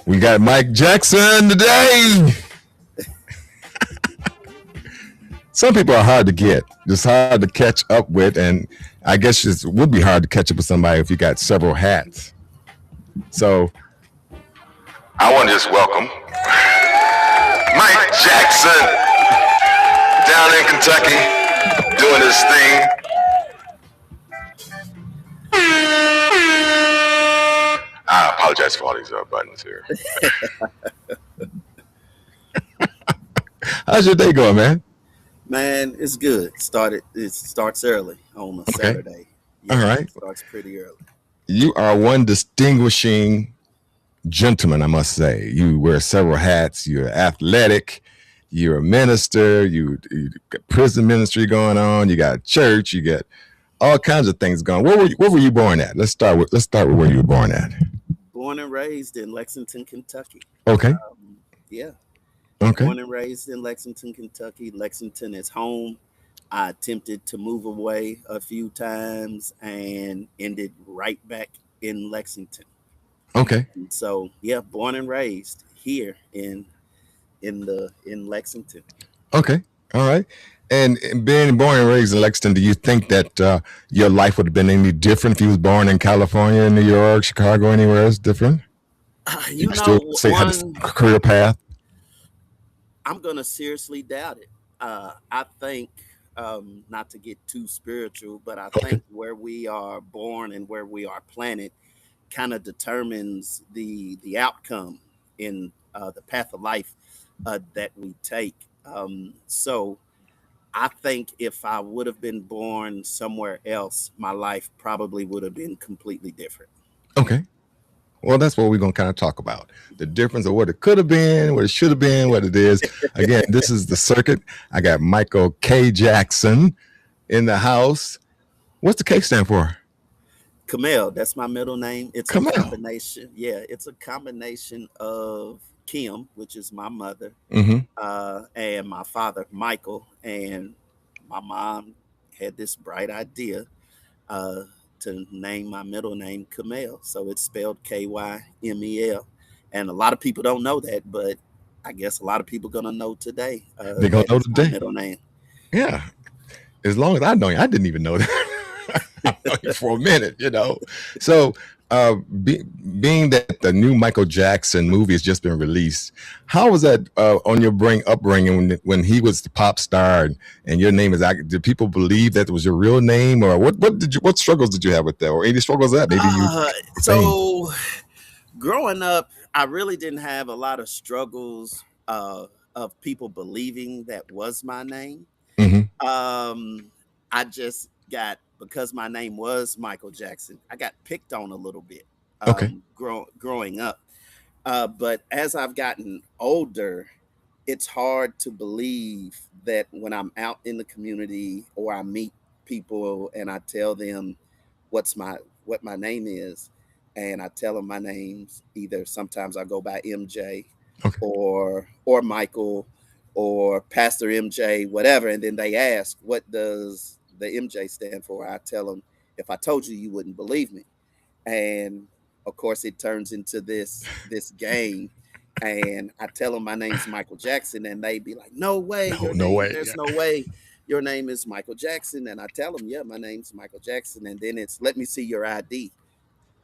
We got Mike Jackson today. Some people are hard to get, just hard to catch up with, and I guess it would be hard to catch up with somebody if you got several hats. So I want to just welcome Mike Jackson down in Kentucky doing his thing. I apologize for all these buttons here. How's your day going, man? Man, it's good. It starts early on a Saturday. All right. It starts pretty early. You are one distinguishing gentleman, I must say. You wear several hats. You're athletic. You're a minister. You got prison ministry going on. You got a church. You got all kinds of things going. Where were you born at? Let's start with where you were born at. Born and raised in Lexington, Kentucky. Okay. Yeah. Okay. Born and raised in Lexington, Kentucky. Lexington is home. I attempted to move away a few times and ended right back in Lexington. Okay. And so yeah, born and raised here in Lexington. Okay. All right. And being born and raised in Lexington, do you think that your life would have been any different if you was born in California, New York, Chicago, anywhere else different? You know, still say had a career path? I'm gonna seriously doubt it. I think, not to get too spiritual, but I think where we are born and where we are planted kind of determines the outcome in the path of life that we take. So I think if I would have been born somewhere else, my life probably would have been completely different. Okay. Well, that's what we're going to kind of talk about. The difference of what it could have been, what it should have been, what it is. Again, this is the circuit. I got Michael K. Jackson in the house. What's the K stand for? Kamel, that's my middle name. It's Kamel. a combination. Yeah, it's a combination of Kim, which is my mother, and my father, Michael. And my mom had this bright idea to name my middle name Kamel. So it's spelled Kymel. And a lot of people don't know that, but I guess a lot of people going to know today. They're going to know today. My middle name. Yeah. As long as I know you, I didn't even know that. I know you for a minute, you know. So being that the new Michael Jackson movie has just been released, how was that on your upbringing when he was the pop star and your name is? Did people believe that was your real name, or what struggles did you have with that, or any struggles that maybe you? So growing up, I really didn't have a lot of struggles of people believing that was my name. I just got, because my name was Michael Jackson, I got picked on a little bit growing up. But as I've gotten older, it's hard to believe that when I'm out in the community or I meet people and I tell them what my name is, and I tell them my name's either, sometimes I go by MJ or Michael or Pastor MJ, whatever, and then they ask, what does the MJ stand for? I tell them, if I told you, you wouldn't believe me. And of course, it turns into this game. And I tell them my name's Michael Jackson, and they be like, no way. No way. There's no way your name is Michael Jackson. And I tell them, yeah, my name's Michael Jackson. And then it's, let me see your ID.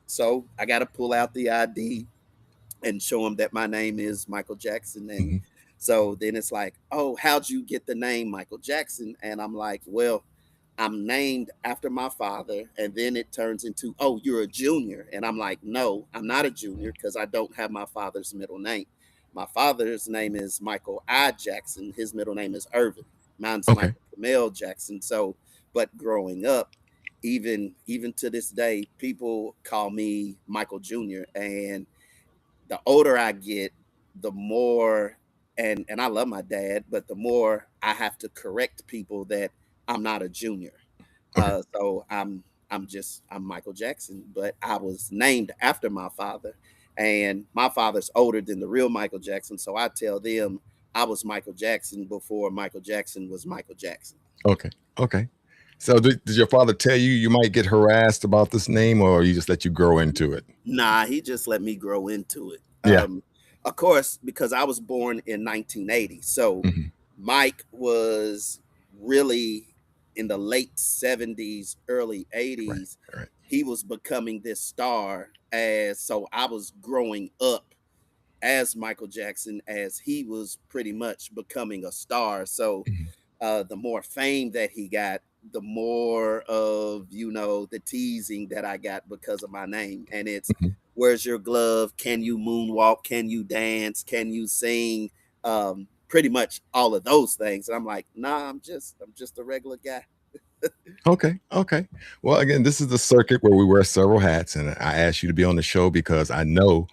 So I got to pull out the ID and show them that my name is Michael Jackson. And so then it's like, oh, how'd you get the name Michael Jackson? And I'm like, well, I'm named after my father. And then it turns into, oh, you're a junior. And I'm like, no, I'm not a junior because I don't have my father's middle name. My father's name is Michael I. Jackson. His middle name is Irvin. Mine's Michael Kamel Jackson. So, but growing up, even to this day, people call me Michael Jr. And the older I get, the more, and I love my dad, but the more I have to correct people that I'm not a junior. So I'm Michael Jackson, but I was named after my father, and my father's older than the real Michael Jackson. So I tell them I was Michael Jackson before Michael Jackson was Michael Jackson. Okay. So did your father tell you might get harassed about this name, or he just let you grow into it? Nah, he just let me grow into it. Yeah. of course, because I was born in 1980. So Hmm. Mike was really in the late 70s, early Right. 80s. Right. He was becoming this star, as so I was growing up as Michael Jackson as he was pretty much becoming a star. So Hmm. the more fame that he got, the more of the teasing that I got because of my name. And it's, Hmm. where's your glove? Can you moonwalk? Can you dance? Can you sing? Pretty much all of those things. And I'm like, nah, I'm just a regular guy. Okay. Okay. Well, again, this is the circuit where we wear several hats, and I asked you to be on the show because I know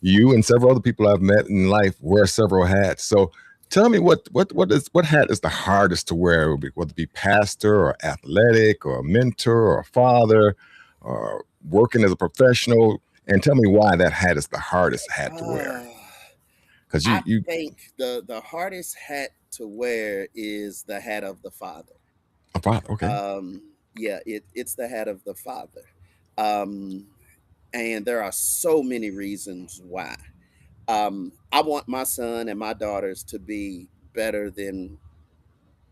you and several other people I've met in life wear several hats. So tell me what hat is the hardest to wear, whether it be pastor or athletic or a mentor or a father or working as a professional, and tell me why that hat is the hardest hat to wear. Uh, Because I you think the hardest hat to wear is the hat of the father. a father. Okay. Yeah, it's the hat of the father. Um, and there are so many reasons why. I want my son and my daughters to be better than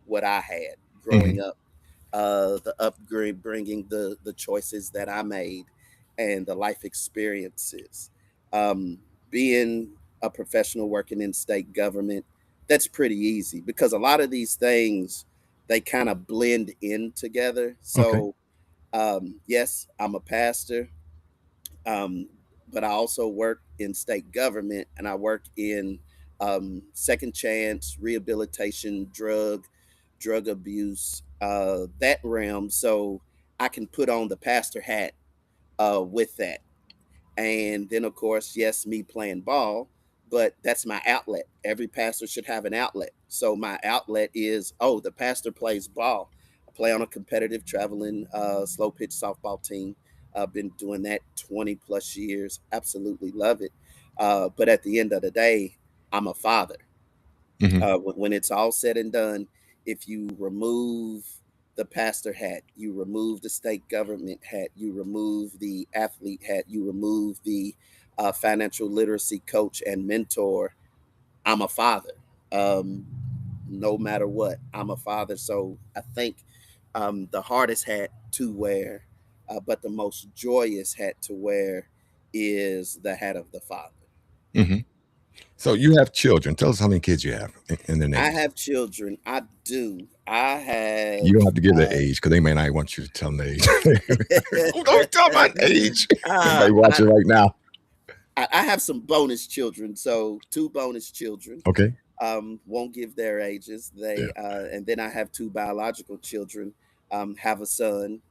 what I had Hmm. growing up. The upgrade, bringing the choices that I made, and the life experiences. Um, Being a professional working in state government, that's pretty easy because a lot of these things, they kind of blend in together. Okay. So yes, I'm a pastor, um, but I also work in state government, and I work in second chance rehabilitation, drug abuse, that realm. So I can put on the pastor hat with that. And then, of course, yes, me playing ball, but that's my outlet. Every pastor should have an outlet. So my outlet is, oh, the pastor plays ball. I play on a competitive traveling slow pitch softball team. I've been doing that 20 plus years. Absolutely love it. But at the end of the day, I'm a father. Hmm. When it's all said and done, if you remove the pastor hat, you remove the state government hat, you remove the athlete hat, you remove the financial literacy coach and mentor, I'm a father. Um, no matter what, I'm a father. So I think the hardest hat to wear, but the most joyous hat to wear, is the hat of the father. Hmm. So you have children. Tell us how many kids you have and their I names. have children. I do. I You have. don't have to give their age because they may not want you to tell them their age. Don't tell my age. uh, Everybody I, watching right now. I have some bonus children. So two bonus children. Okay. Won't give their ages. Yeah. And then I have two biological children. Have a son.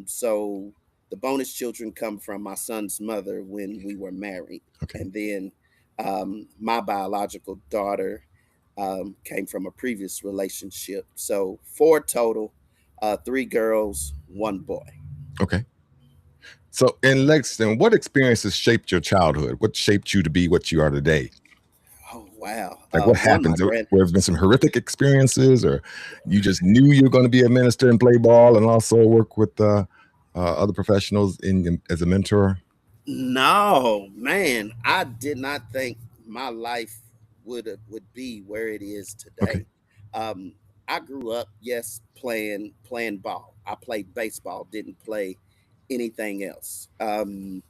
So the bonus children come from my son's mother when we were married, Okay. and then my biological daughter came from a previous relationship. So four total, three girls, one boy. Okay. So in Lexington, what experiences shaped your childhood? What shaped you to be what you are today? Oh wow! Like what One, my happened? grand. Where have been some horrific experiences, or you just knew you were going to be a minister and play ball, and also work with other professionals as a mentor? No, man, I did not think my life would be where it is Okay. today. Um, I grew up, yes, playing ball. I played baseball, didn't play anything else. And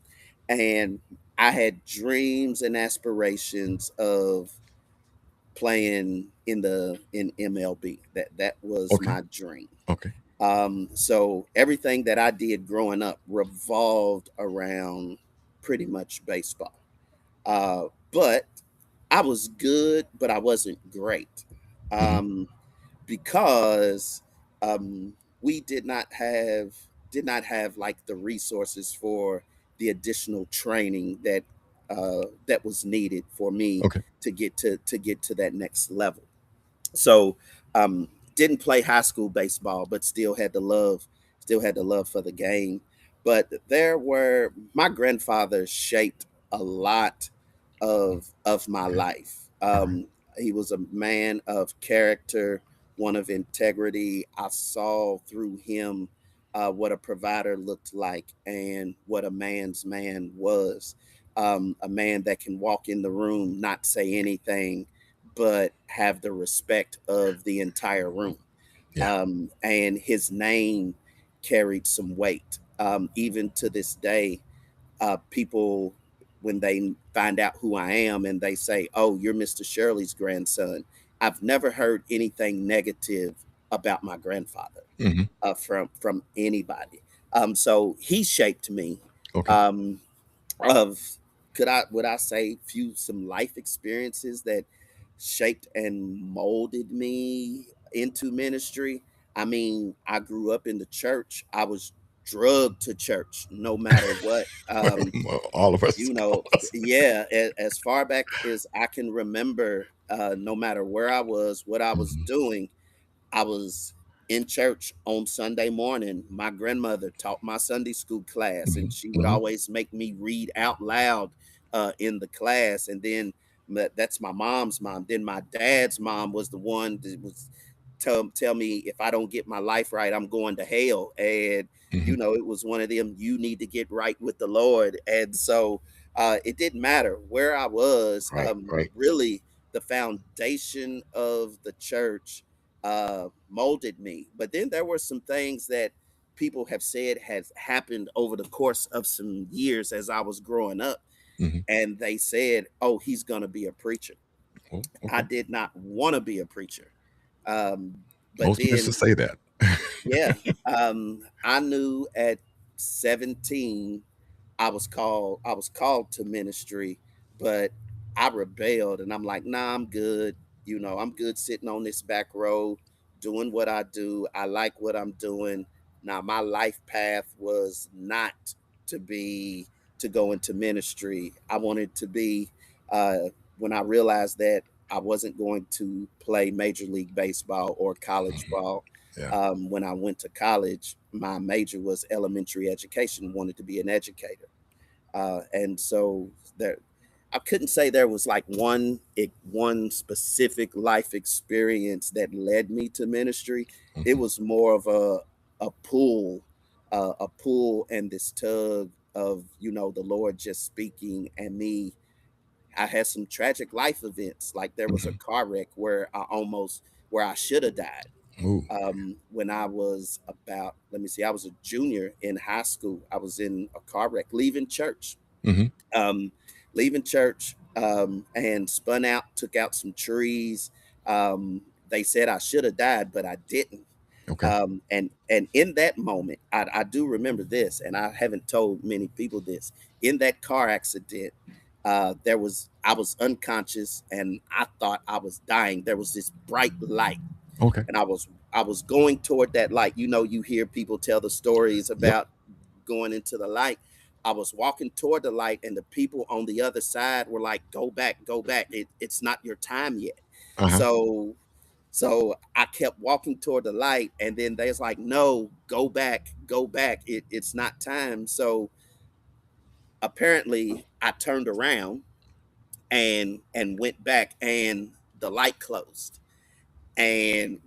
I had dreams and aspirations of playing in MLB. That was Okay. my dream. Okay. So everything that I did growing up revolved around pretty much baseball. But I was good, but I wasn't great, Hmm. um, because um, we did not have like the resources for the additional training that was needed for me Okay. to get to that next level. So didn't play high school baseball, but still had the love for the game. But there were my grandfather shaped a lot of my Okay. life. All right. He was a man of character, one of integrity. I saw through him what a provider looked like and what a man's man was. a man that can walk in the room, not say anything, but have the respect of the entire room. Yeah. And his name carried some weight. Even to this day, people, when they find out who I am and they say, "Oh, you're Mr. Shirley's grandson," I've never heard anything negative about my grandfather Hmm. from anybody. So he shaped me. Okay. Um, of would I say some life experiences that shaped and molded me into ministry. I mean, I grew up in the church. I was drugged to church no matter what. Well, all of us. You All know, of us. yeah, as far back as I can remember, no matter where I was, what I was Mhm. doing, I was in church on Sunday morning. My grandmother taught my Sunday school class, and Mhm. she would Mhm. always make me read out loud in the class. And then that's my mom's mom. Then my dad's mom was the one that was tell me if I don't get my life right, I'm going to hell. And Mhm. it was one of them. You need to get right with the Lord. And so it didn't matter where I was. Right. Right. Really, the foundation of the church molded me. But then there were some things that people have said has happened over the course of some years as I was growing up. Mhm. And they said, "Oh, he's going to be a preacher." Oh, I okay. did not want to be a preacher. Um, but Most then, ministers say that. yeah, I knew at 17 I was called to ministry, but I rebelled and I'm like, nah, I'm good. I'm good sitting on this back row doing what I do. I like what I'm doing. Now my life path was not to be to go into ministry. I wanted to be when I realized that I wasn't going to play Major League Baseball or college Mhm. ball. Yeah. When I went to college, my major was elementary education, wanted to be an educator. And so there, I couldn't say there was like one specific life experience that led me to ministry. It Mhm. was more of a pull, a pull and this tug of the Lord just speaking and me. I had some tragic life events, like there was a Mhm. car wreck where I should have died Ooh. when I was about, let me see, I was a junior in high school. I was in a car wreck Mhm. um, leaving church, and spun out, took out some trees. They said I should have died, but I didn't. Okay. And in that moment, I do remember this, and I haven't told many people this. In that car accident, I was unconscious, and I thought I was dying. There was this bright light Okay. and I was going toward that light. You hear people tell the stories Yep. about going into the light. I was walking toward the light, and the people on the other side were like, "Go back, go back. It's not your time yet." Uh-huh. So, so I kept walking toward the light, and then they was like, "No, go back, go back. It's not time." So apparently, I turned around and went back, and the light closed, and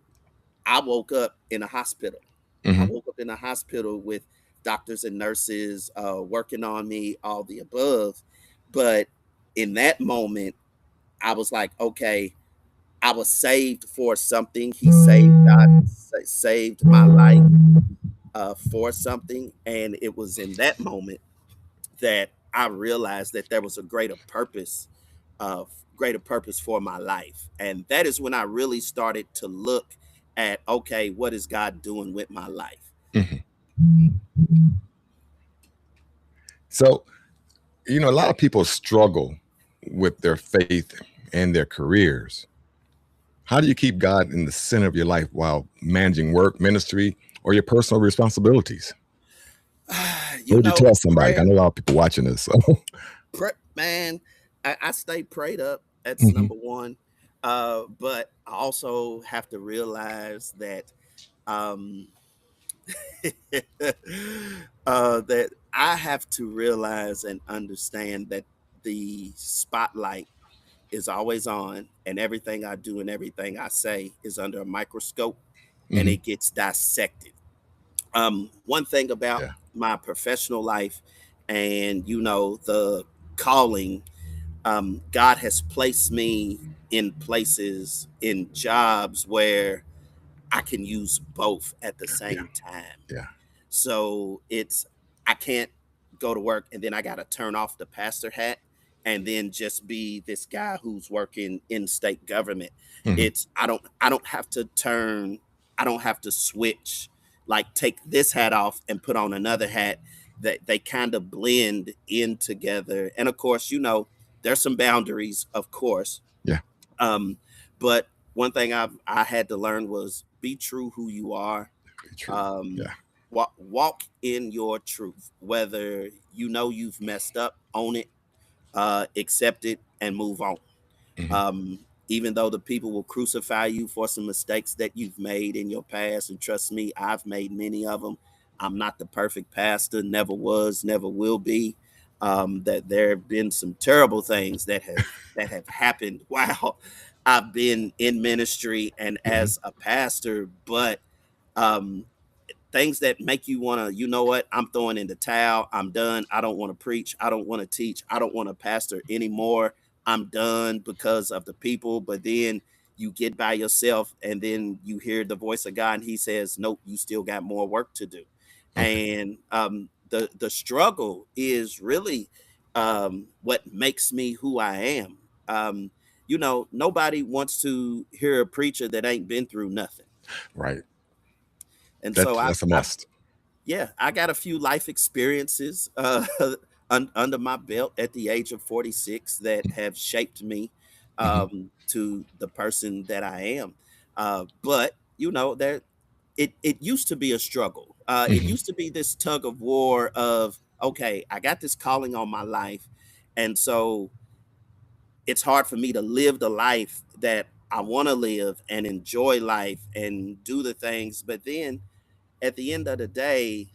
I woke up in a hospital. I Mhm. woke up in a hospital with doctors and nurses working on me, all the above. But in that moment, I was like, okay, I was saved for something. God saved my life for something. And it was in that moment that I realized that there was a greater purpose for my life. And that is when I really started to look at, okay, what is God doing with my life? Mhm. So, a lot of people struggle with their faith and their careers. How do you keep God in the center of your life while managing work, ministry, or your personal responsibilities? What you would you know, tell somebody? I prayer, know a lot of people watching this. So. man, I stay prayed up. That's Mhm. number one. But I also have to realize that um, that I have to realize and understand that the spotlight is always on, and everything I do and everything I say is under a microscope, and Mhm. it gets dissected. One thing about Yeah. my professional life and the calling, God has placed me in places, in jobs where I can use both at the Yeah. same time. Yeah. So I can't go to work and then I got to turn off the pastor hat and then just be this guy who's working in state government. Hmm. I don't have to I don't have to switch, like take this hat off and put on another hat. That they kind of blend in together. And of course, there's some boundaries, of course. Yeah. Um, but one thing I had to learn was be true who you are. Very true. um, Yeah. walk in your truth, whether you've messed up, own it, accept it, and move on. Hmm. um, Even though the people will crucify you for some mistakes that you've made in your past, and trust me, I've made many of them. I'm not the perfect pastor, never was, never will be. That there have been some terrible things that have happened while I've been in ministry and Hmm. as a pastor. But um, things that make you want to, what, I'm throwing in the towel, I'm done, I don't want to preach, I don't want to teach, I don't want to pastor anymore, I'm done because of the people. But then you get by yourself and then you hear the voice of God and he says, nope, you still got more work to do. Okay. And the struggle is really what makes me who I am. Nobody wants to hear a preacher that ain't been through nothing. Right. And so That's a must. yeah, I got a few life experiences under my belt at the age of 46 that have shaped me Hmm. to the person that I am. But there it used to be a struggle. It Hmm. used to be this tug of war of, okay, I got this calling on my life, and so it's hard for me to live the life that I want to live and enjoy life and do the things. But then at the end of the day,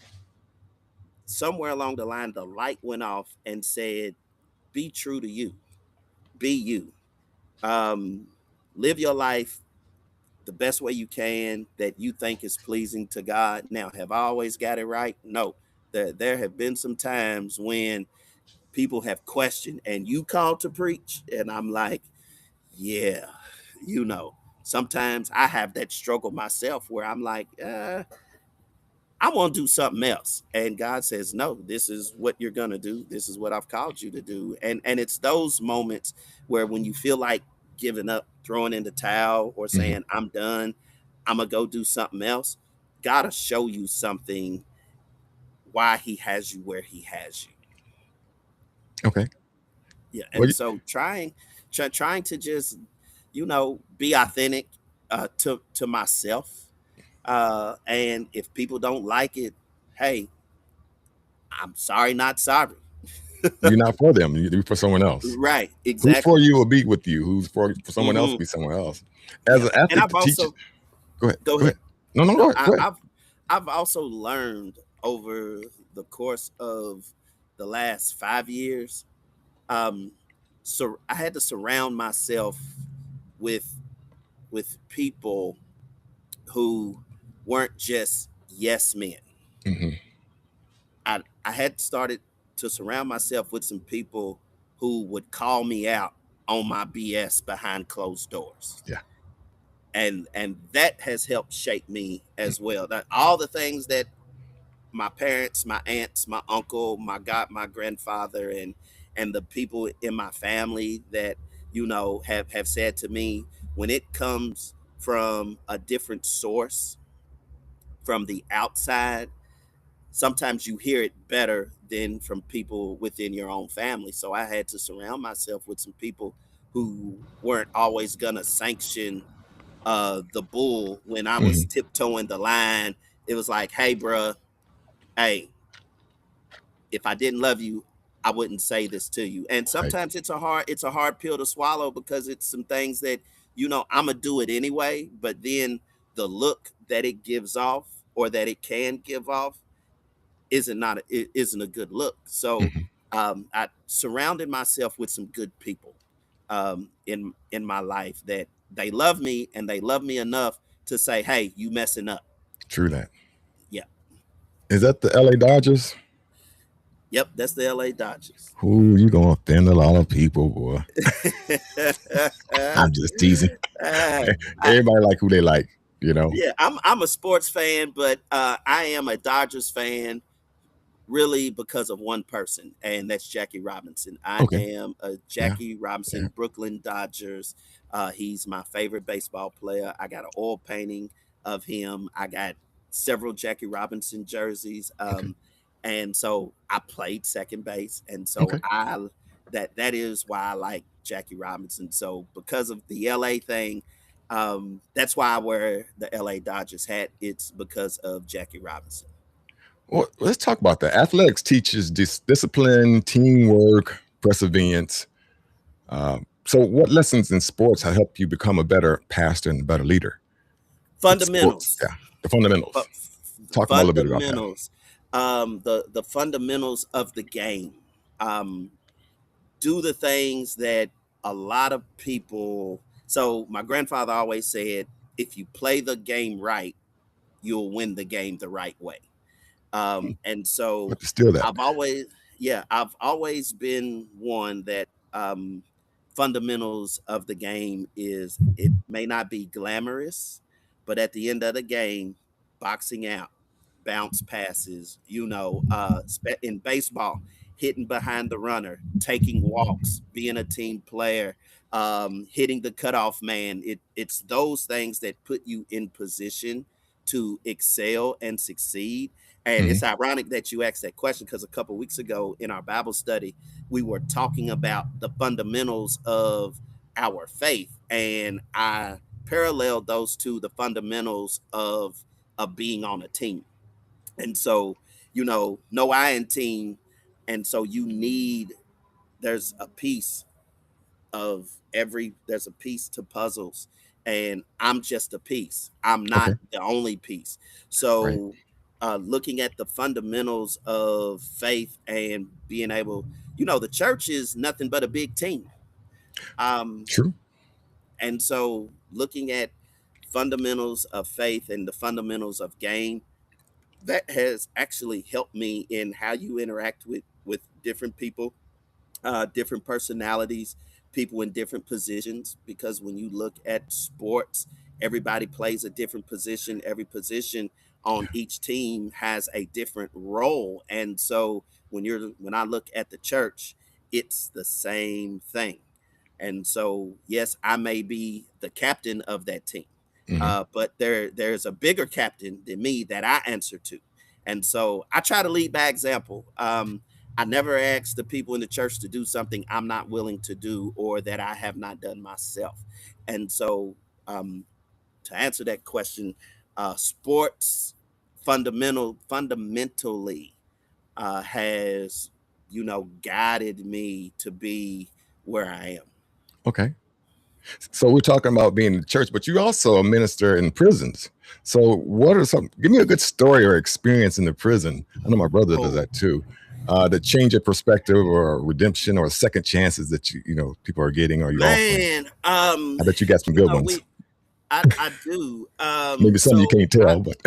somewhere along the line, the light went off and said, be true to you, be you. Um, Live your life the best way you can that you think is pleasing to God. Now, have I always got it right? No. There have been some times when people have questioned, and you called to preach, and I'm like, yeah, sometimes I have that struggle myself where I'm like, I want to do something else. And God says, no, this is what you're going to do. This is what I've called you to do. And it's those moments where when you feel like giving up, throwing in the towel, or Hmm. saying, I'm done, I'm going to go do something else, God will show you something, why he has you where he has you. Okay. Yeah. Well, And so trying to just, be authentic to myself. And if people don't like it, hey, I'm sorry, not sorry. you're not for them. You're for someone else. Right, Who's for exactly. you will be with you. Who's for someone else will Hmm. be somewhere else. As Yeah, an and athlete, I've to teach it. also Go ahead. go Go ahead. ahead. No, no, go No, ahead. Go ahead. I've also learned over the course of the last 5 years. Um, so I had to surround myself with people who weren't just yes men. Hmm. I had started to surround myself with some people who would call me out on my BS behind closed doors. Yeah. And that has helped shape me as well. That all the things that my parents, my aunts, my uncle, my grandfather, and the people in my family that have said to me, when it comes from a different source, from the outside, sometimes you hear it better than from people within your own family. So I had to surround myself with some people who weren't always gonna sanction the bull when I was Hmm. tiptoeing the line. It was like, hey, bruh, hey, if I didn't love you, I wouldn't say this to you. And Right. sometimes it's a hard pill to swallow, because it's some things that I'm gonna do it anyway. But then the look that it gives off, or that it can give off, isn't a good look. So Hmm. I surrounded myself with some good people in my life, that they love me, and they love me enough to say, "Hey, you messing up." True that. Yeah. Is that the LA Dodgers? Yep, that's the LA Dodgers. Who you gonna offend a lot of people, boy? I'm just teasing. Uh, I, Everybody like who they like, you know. yeah, I'm a sports fan, but I am a Dodgers fan really because of one person, and that's Jackie Robinson. I Okay. am a Yeah. Jackie Yeah. Robinson Brooklyn Dodgers. He's my favorite baseball player. I got an oil painting of him. I got several Jackie Robinson jerseys. Okay. And so I played second base, and so Okay. that is why I like Jackie Robinson. So because of the LA thing, that's why I wear the LA Dodgers hat. It's because of Jackie Robinson. Well, let's talk about that. Athletics teaches discipline, teamwork, perseverance. So, what lessons in sports have helped you become a better pastor and a better leader? With sports, Fundamentals. yeah, the fundamentals. Talk about a little bit about that. Fundamentals. The fundamentals of the game. Um, do the things that a lot of people. So my grandfather always said, if you play the game right, you'll win the game the right way. And so But to steal that. I've always, yeah, I've always been one that fundamentals of the game is it may not be glamorous, but at the end of the game, boxing out, bounce passes, in baseball, hitting behind the runner, taking walks, being a team player, hitting the cutoff man. It's those things that put you in position to excel and succeed. And Mhm. it's ironic that you asked that question because a couple weeks ago in our Bible study, we were talking about the fundamentals of our faith. And I paralleled those to the fundamentals of being on a team. And so, no I in team. And so you need there's a piece there's a piece to puzzles, and I'm just a piece. I'm not Okay. the only piece. Right. So looking at the fundamentals of faith and being able, the church is nothing but a big team. um True. and so looking at fundamentals of faith and the fundamentals of game, that has actually helped me in how you interact with different people, different personalities, people in different positions. Because when you look at sports, everybody plays a different position. Every position on each team has a different role. And so when I look at the church, it's the same thing. And so yes, I may be the captain of that team, Hmm. but there's a bigger captain than me that I answer to. And so I try to lead by example. I never ask the people in the church to do something I'm not willing to do or that I have not done myself. And so, um, to answer that question, sports fundamentally has guided me to be where I am. Okay. So we're talking about being in the church, but you also a minister in prisons. So what are some? Give me a good story or experience in the prison. I know my brother does Oh that too. That change of perspective or redemption or second chances that people are getting or you're offering. man, I bet you got some good ones. we I do. Maybe some you So can't tell, but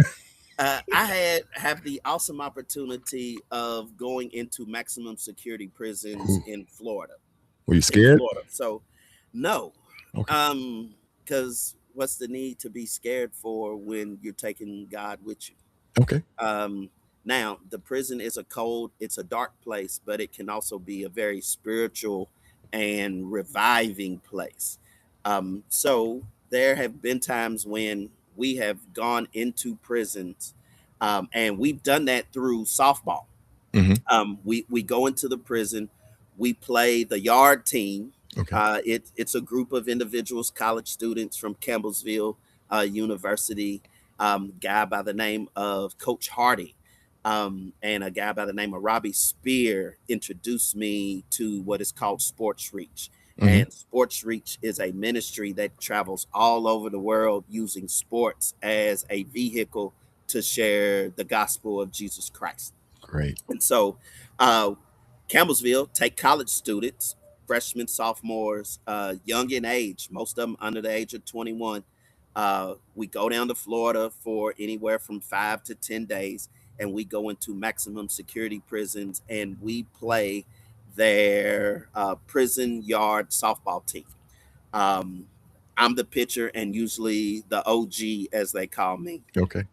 I have the awesome opportunity of going into maximum security prisons whew, in Florida. were you In scared? Florida, so no, Okay. because what's the need to be scared for when you're taking God with you? Okay. Now the prison is it's a dark place, but it can also be a very spiritual and reviving place. So there have been times when we have gone into prisons, and we've done that through softball. Hmm. We go into the prison, we play the yard team. Okay. It's a group of individuals, college students from Campbellsville University, guy by the name of Coach Hardy, and a guy by the name of Robbie Spear introduced me to what is called Sports Reach. Hmm. And Sports Reach is a ministry that travels all over the world using sports as a vehicle to share the gospel of Jesus Christ. Great. And so, uh, Campbellsville take college students, freshmen, sophomores, young in age, most of them under the age of 21. We go down to Florida for anywhere from 5 to 10 days, and we go into maximum security prisons and we play their prison yard softball team. Um, I'm the pitcher and usually the OG, as they call me. Okay.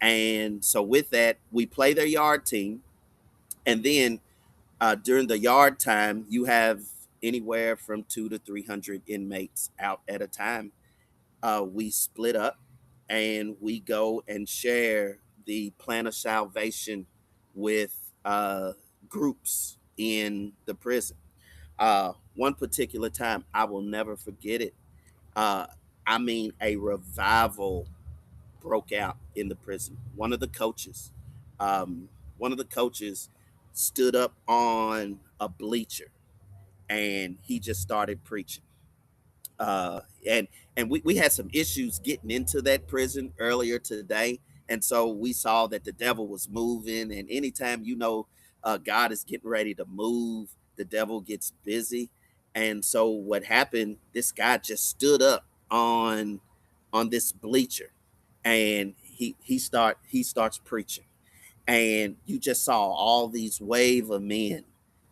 And so with that, we play their yard team, and then during the yard time, you have anywhere from 200 to 300 inmates out at a time. We split up and we go and share the plan of salvation with groups in the prison. One particular time, I will never forget it. Uh, I mean, a revival broke out in the prison. Um, one of the coaches stood up on a bleacher and he just started preaching. uh, and we had some issues getting into that prison earlier today, and so we saw that the devil was moving. And anytime God is getting ready to move, the devil gets busy. And so what happened? This guy just stood up on this bleacher, and he starts preaching, and you just saw all these wave of men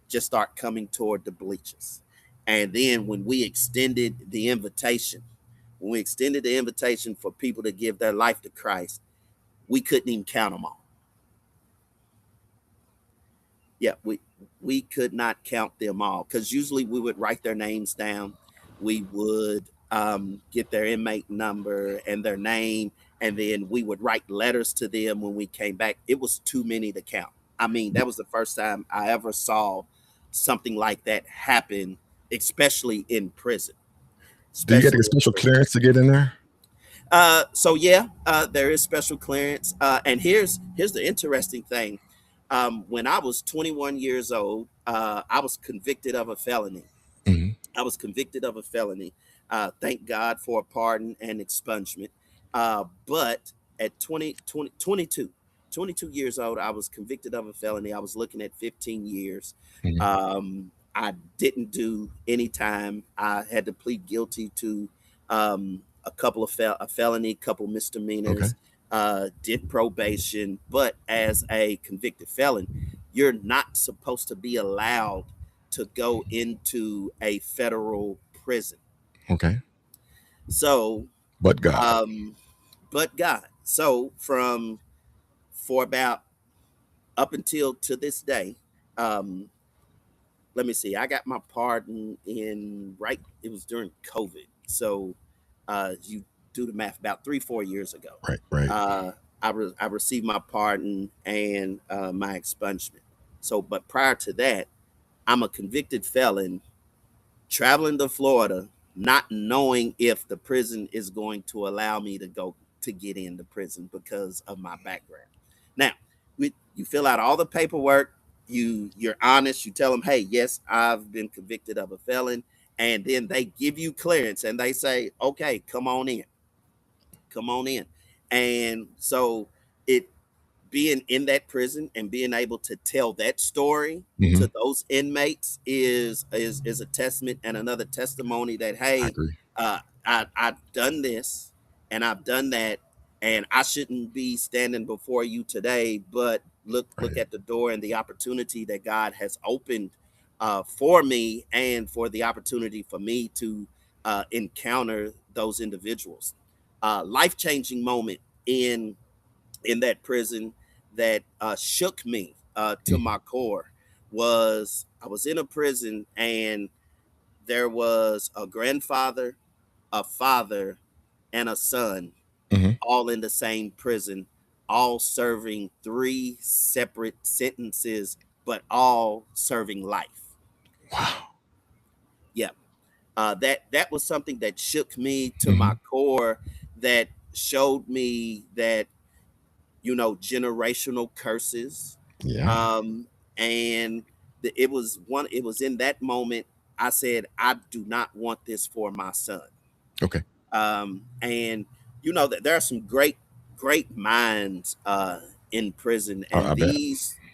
just start coming toward the bleachers. And then when we extended the invitation for people to give their life to Christ, we couldn't even count them all. Yeah, we could not count them all, because usually we would write their names down. We would get their inmate number and their name, and then we would write letters to them when we came back. It was too many to count. I mean, that was the first time I ever saw something like that happen, especially in prison. Do you get a Especially in special prison. clearance to get in there? So yeah, there is special clearance. And here's the interesting thing. When I was 21 years old, I was convicted of a felony. Hmm. I was convicted of a felony. Thank God for a pardon and expungement. But at 22 years old, I was convicted of a felony. I was looking at 15 years. Hmm. I didn't do any time. I had to plead guilty to a couple of a felony, couple Okay. misdemeanors, did probation. But as a convicted felon, you're not supposed to be allowed to go into a federal prison. Okay. So, But God. um, but God. So from for about up until to this day, um, let me see. I got my pardon in right. It was during COVID. So you do the math. About 3 4 years ago, Right. Right. uh, I received my pardon and my expungement. So, but prior to that, I'm a convicted felon traveling to Florida, not knowing if the prison is going to allow me to go to get into prison because of my background. Now, you fill out all the paperwork, you're honest, you tell them, hey, yes, I've been convicted of a felon, and then they give you clearance and they say, okay, come on in. And so it being in that prison and being able to tell that story Hmm. to those inmates is a testament and another testimony that, I hey, agree. I've done this and I've done that, and I shouldn't be standing before you today, but look Right. at the door and the opportunity that God has opened for me, and for the opportunity for me to encounter those individuals. Life changing moment in that prison that shook me to Hmm. my core was I was in a prison, and there was a grandfather, a father, and a son Hmm. all in the same prison, all serving three separate sentences, but all serving life. Wow. Yeah, that was something that shook me to my Hmm. core. That showed me that generational curses. Yeah. Um and it was in that moment I said, I do not want this for my son. Okay. And that there are some great minds in prison, I and bet.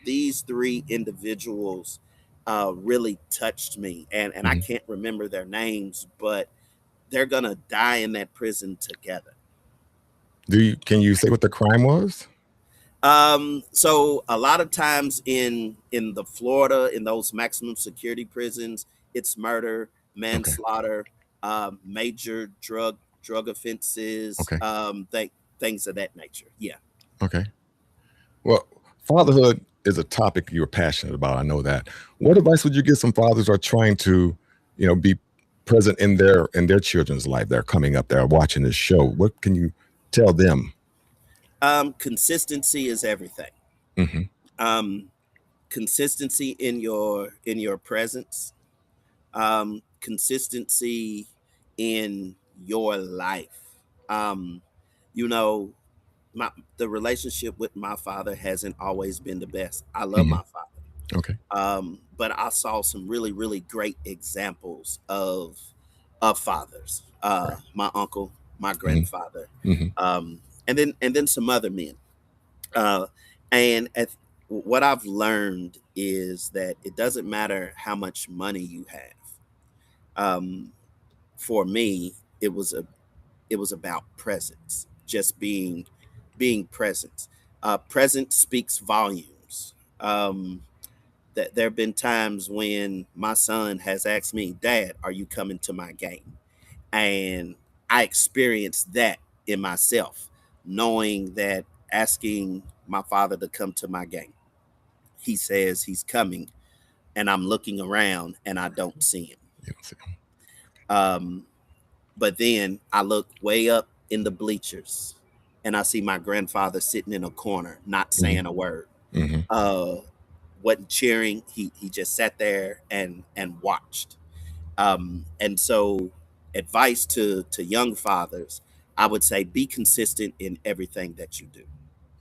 these three individuals really touched me, and I Hmm. can't remember their names, but they're gonna die in that prison together. Can you say what the crime was? So a lot of times in the Florida, in those maximum security prisons, it's murder, Okay. manslaughter, major drug offenses, Okay. things of that nature. Yeah. Okay. Well, fatherhood is a topic you're passionate about. I know that. What advice would you give some fathers who are trying to, be present in their children's life? They're coming up, they're watching this show. What can you tell them? Consistency is everything. Hmm. Um, Consistency in your presence, consistency in your life. Um, you know, my the relationship with my father hasn't always been the best. I love Hmm. my father. Okay. But I saw some really, really great examples of fathers. Right. My uncle, my Hmm. grandfather, Hmm. um, and then some other men. Uh, and what I've learned is that it doesn't matter how much money you have. Um, for me, it was about presence, just being present. Presence speaks volumes. That there have been times when my son has asked me, "Dad, are you coming to my game?" And I experienced that in myself, knowing that asking my father to come to my game, he says he's coming, and I'm looking around and I don't see him. Yes. Um, but then I look way up in the bleachers and I see my grandfather sitting in a corner, not Hmm. saying a word. Hmm. Uh, wasn't cheering. He just sat there and watched. And so, advice to young fathers, I would say be consistent in everything that you do.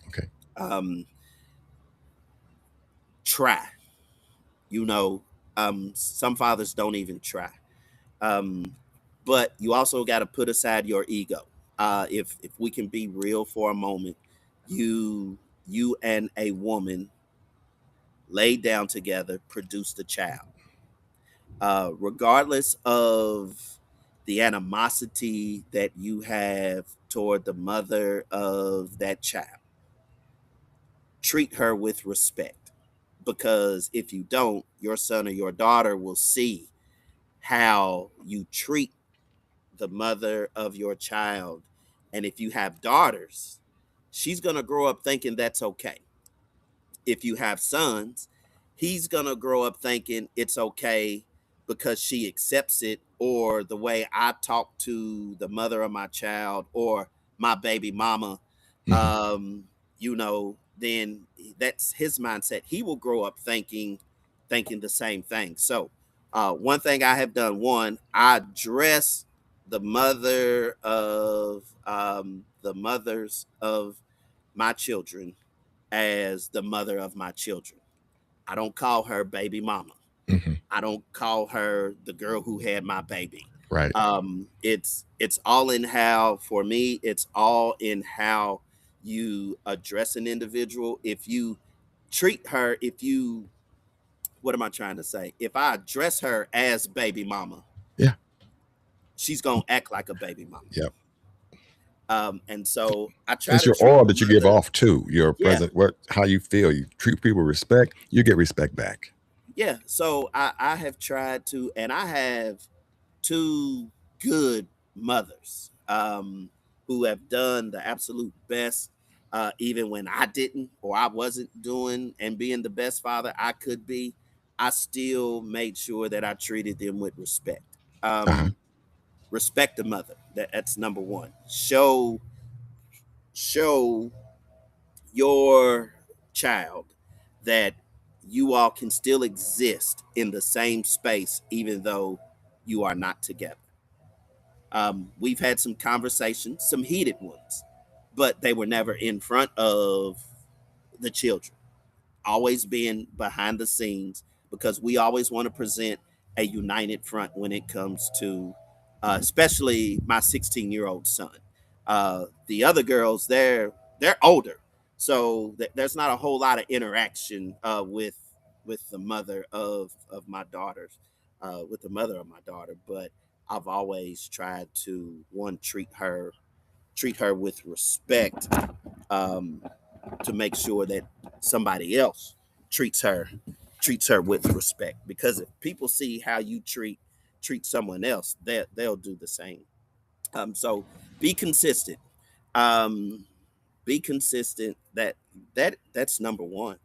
Okay. Um, Try. You know, some fathers don't even try. Um, but you also got to put aside your ego. If we can be real for a moment, you and a woman laid down together, produced a child. Regardless of the animosity that you have toward the mother of that child, treat her with respect. Because if you don't, your son or your daughter will see how you treat the mother of your child. And if you have daughters, she's going to grow up thinking that's okay. If you have sons, he's going to grow up thinking it's okay because she accepts it, or the way I talk to the mother of my child or my baby mama, Hmm. then that's his mindset. He will grow up thinking the same thing. So, one thing I have done, one, I dress the mothers of my children as the mother of my children. I don't call her baby mama. Hmm. I don't call her the girl who had my baby. Right. It's all in how, for me, it's all in how you address an individual. If you treat her, if you what am I trying to say? If I address her as baby mama, Yeah. she's gonna act like a baby mama. Yep. And so I try It's to your treat aura the that you give mother. off too. Your Yeah, present, how you feel. You treat people with respect, you get respect back. yeah. So I have tried to, and I have two good mothers, who have done the absolute best, even when I didn't or I wasn't doing and being the best father I could be. I still made sure that I treated them with respect. Uh-huh. Respect the mother. That's number one. Show your child that you all can still exist in the same space even though you are not together. We've had some conversations, some heated ones, but they were never in front of the children. Always being behind the scenes, because we always want to present a united front when it comes to, especially my 16-year-old son. The other girls, they're older, so there's not a whole lot of interaction with the mother of my daughters, with the mother of my daughter. But I've always tried to, one, treat her with respect, um, to make sure that somebody else treats her treats her with respect. Because if people see how you treat someone else, they'll do the same. So be consistent. Um, be consistent. That's number one.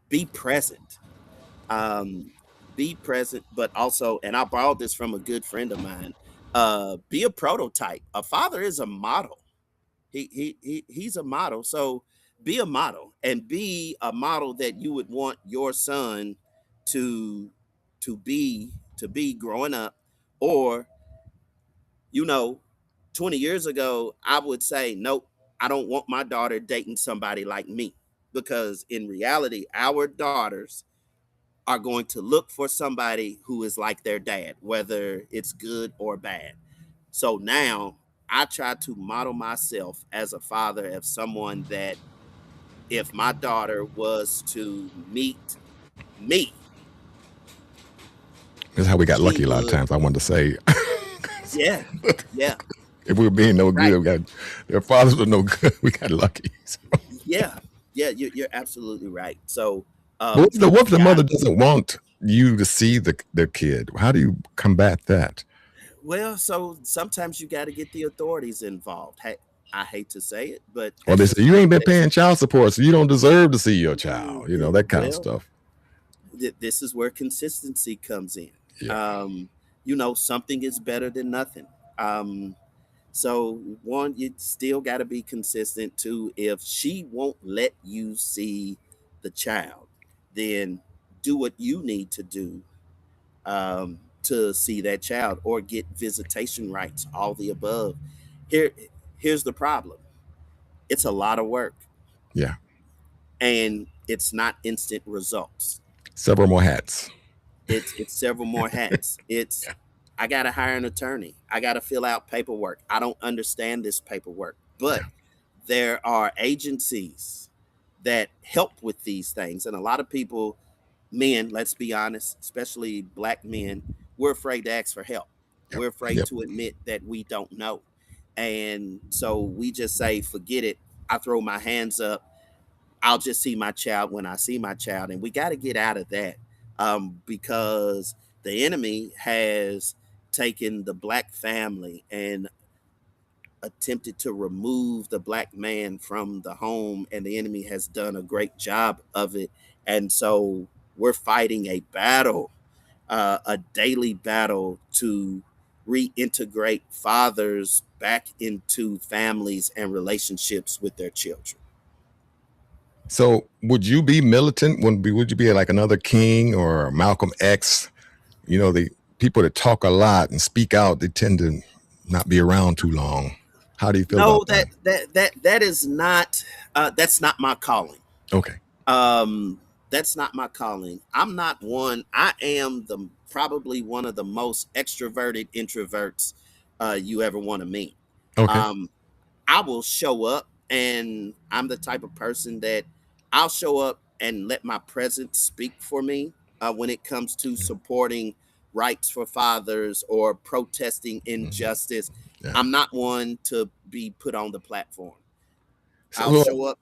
Be present. Um, be present, but also, and I borrowed this from a good friend of mine. Be a prototype. A father is a model. He's a model. So be a model, and be a model that you would want your son to to be growing up. Or, you know 20 years ago, I would say, nope, I don't want my daughter dating somebody like me. Because in reality, our daughters are going to look for somebody who is like their dad, whether it's good or bad. So now I try to model myself as a father, of someone that, if my daughter was to meet me, That's how we got she lucky a lot of would. times. I wanted to say, Yeah, yeah, if we were being no right. good, we got their fathers were no good. We got lucky. So, Yeah, yeah, you're absolutely right. So, but what if the yeah, mother doesn't want you to see the kid? How do you combat that? well, so sometimes you got to get the authorities involved. Hey, I hate to say it, but Or that's they say just you what ain't been that's. paying child support, so you don't deserve to see your child. That kind of Well, stuff. this is where consistency comes in. Yeah. Um, something is better than nothing. Um, so, one, you still got to be consistent. Two, if she won't let you see the child, then do what you need to do, to see that child, or get visitation rights. All the above. Here, here's the problem. It's a lot of work, Yeah. and it's not instant results. Several more hats. It's several more hats. It's, I gotta hire an attorney. I gotta fill out paperwork. I don't understand this paperwork, but Yeah. there are agencies that help with these things, and a lot of people, men, let's be honest, especially black men, we're afraid to ask for help. Yep. We're afraid Yep. to admit that we don't know, and so we just say, forget it. I throw my hands up. I'll just see my child when I see my child. And we got to get out of that, because the enemy has taken the black family and attempted to remove the black man from the home, and the enemy has done a great job of it. And so we're fighting a battle, a daily battle, to reintegrate fathers back into families and relationships with their children. So, would you be militant? Would you be like another King or Malcolm X? The people that talk a lot and speak out, they tend to not be around too long. How do you feel No, about that? that is not, that's not my calling. Okay. Um, that's not my calling. I'm not one. I am the probably one of the most extroverted introverts you ever want to meet. Okay. Um, I will show up, and I'm the type of person that I'll show up and let my presence speak for me, when it comes to supporting rights for fathers or protesting Mhm. injustice. Yeah. I'm not one to be put on the platform. So, well,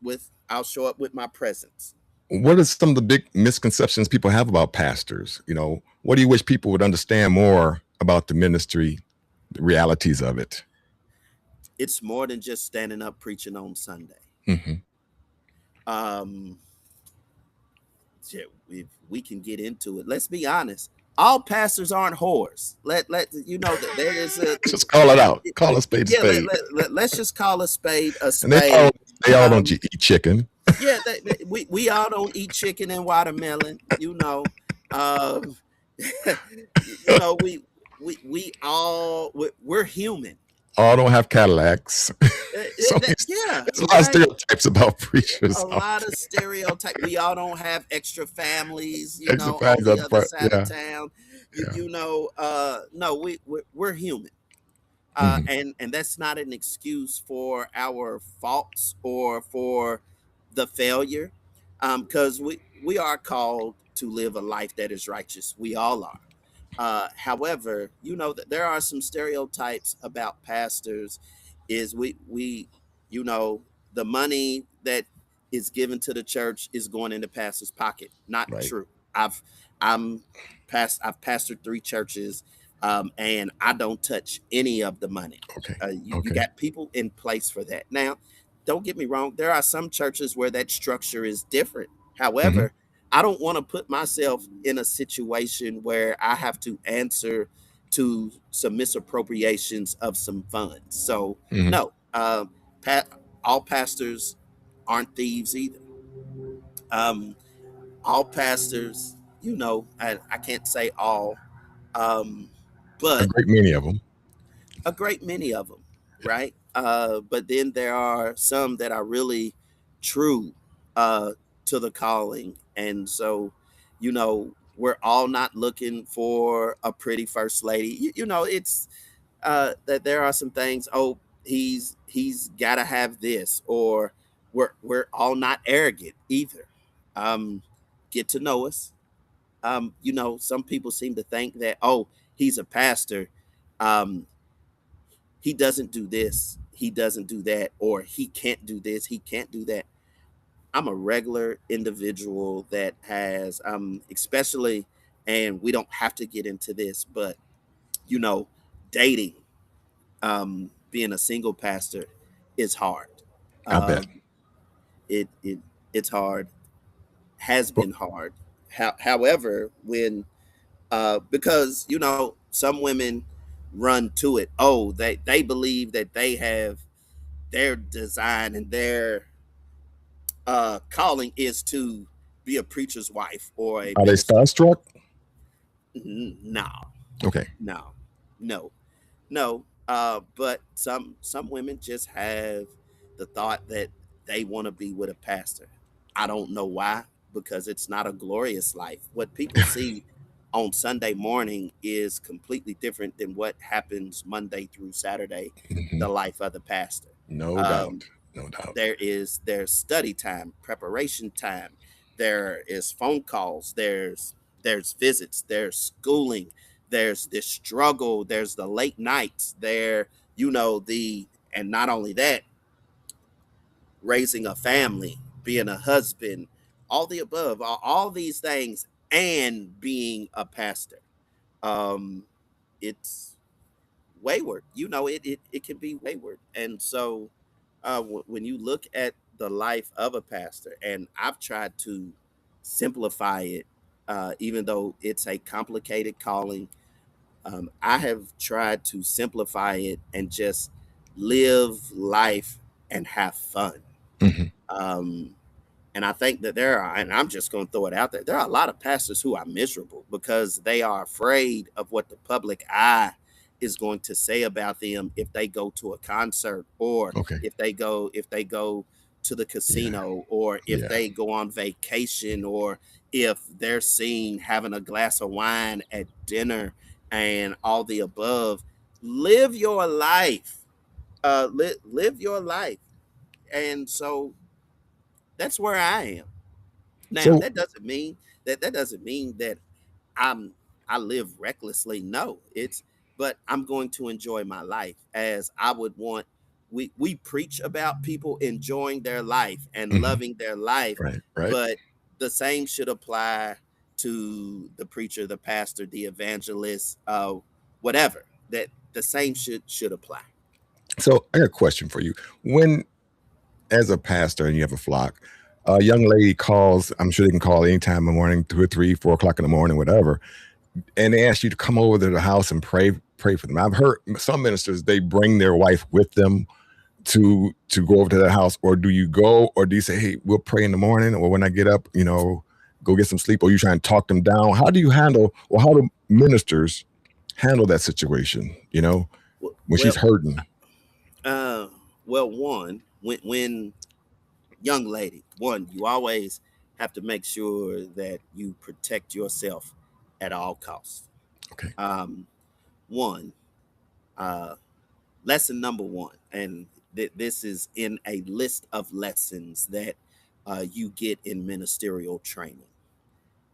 I'll show up with my presence. what are some of the big misconceptions people have about pastors? What do you wish people would understand more about the ministry, the realities of it? It's more than just standing up preaching on Sunday. Hmm. Um, yeah, if we can get into it, let's be honest. All pastors aren't whores. Let you know that there is a, Just call it out. Call a spade a yeah. spade. Let's just call a spade a And they all spade. they all don't Um, eat chicken. yeah, we all don't eat chicken and watermelon. Um, we all, we're human. All don't have Cadillacs. So Yeah, there's a lot of right. stereotypes about A preachers out lot of there. stereotype. We all don't have extra families, Extra on fans the on the other part. side of Yeah. town. Yeah. No, we're human. Hmm. And that's not an excuse for our faults or for the failure, because we are called to live a life that is righteous. We all are. However, that there are some stereotypes about pastors. Is we, the money that is given to the church is going in the pastor's pocket. Not Right. true. I've I'm I've pastored 3 churches, and I don't touch any of the money. Okay. You Okay. got people in place for that. Now, don't get me wrong. There are some churches where that structure is different. Hmm. However, I don't want to put myself in a situation where I have to answer to some misappropriations of some funds. So Hmm. no, pat, all pastors aren't thieves either. Um, all pastors, I can't say all, um, A but great many of them. a great many of them, right? But then there are some that are really true uh, to the calling. And so, we're all not looking for a pretty first lady. It's that there are some things. Oh, he's got to have this, or we're all not arrogant either. Um, get to know us. Some people seem to think that, oh, he's a pastor. Um, he doesn't do this, he doesn't do that, or he can't do this, he can't do that. I'm a regular individual that has, especially, and we don't have to get into this, but you know, dating, being a single pastor is hard. I bet. Um, it it's hard, has Well, been hard. However, when because some women run to it. Oh, they believe that they have their design and their calling is to be a preacher's wife or a are they minister's wife. starstruck? No, Okay. no, no, no. But some women just have the thought that they want to be with a pastor. I don't know why, because it's not a glorious life. What people see on Sunday morning is completely different than what happens Monday through Saturday, Hmm. the life of the pastor. No Um, doubt. No doubt. there's study time, preparation time, there is phone calls, there's visits, there's schooling, there's this struggle, there's the late nights, the and not only that, raising a family, being a husband, all the above, all these things, and being a pastor. um it's wayward. It can be wayward. And so when you look at the life of a pastor, and I've tried to simplify it, even though it's a complicated calling, I have tried to simplify it and just live life and have fun. Hmm. Um, and I think that there are, and I'm just going to throw it out there are a lot of pastors who are miserable because they are afraid of what the public eye is going to say about them if they go to a concert, or Okay. if they go to the Yeah. casino, or if Yeah. they go on vacation, or if they're seen having a glass of wine at dinner and all the above. Live your life. Live your life. And so that's where I am. Now, So, that doesn't mean that I'm I live recklessly. No, but I'm going to enjoy my life as I would want. We preach about people enjoying their life and mhm, loving their life, right, right. but the same should apply to the preacher, the pastor, the evangelist, whatever. That the same should apply. So, I got a question for you. When, as a pastor, and you have a flock, a young lady calls. I'm sure they can call anytime in the morning, 2 or 3, 4 o'clock in the morning, whatever, and they ask you to come over to the house and pray for them. I've heard some ministers, they bring their wife with them to go over to that house, or do you go, or do you say, hey, we'll pray in the morning, or when I get up, go get some sleep, or you try and talk them down? How do you handle, or how do ministers handle that situation, when she's Well, hurting? uh, well, one, when young lady, one, you always have to make sure that you protect yourself at all costs. Okay. Um, one, uh, lesson number one, and this is in a list of lessons that you get in ministerial training.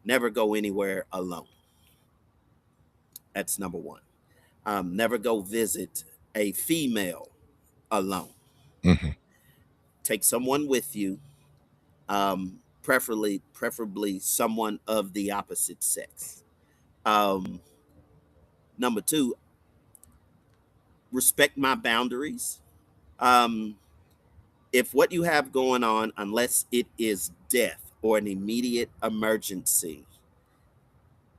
Never go anywhere alone. That's number one. Never go visit a female alone. Hmm. Take someone with you, preferably someone of the opposite sex. Um, Number two, respect my boundaries. Um, if what you have going on, unless it is death or an immediate emergency,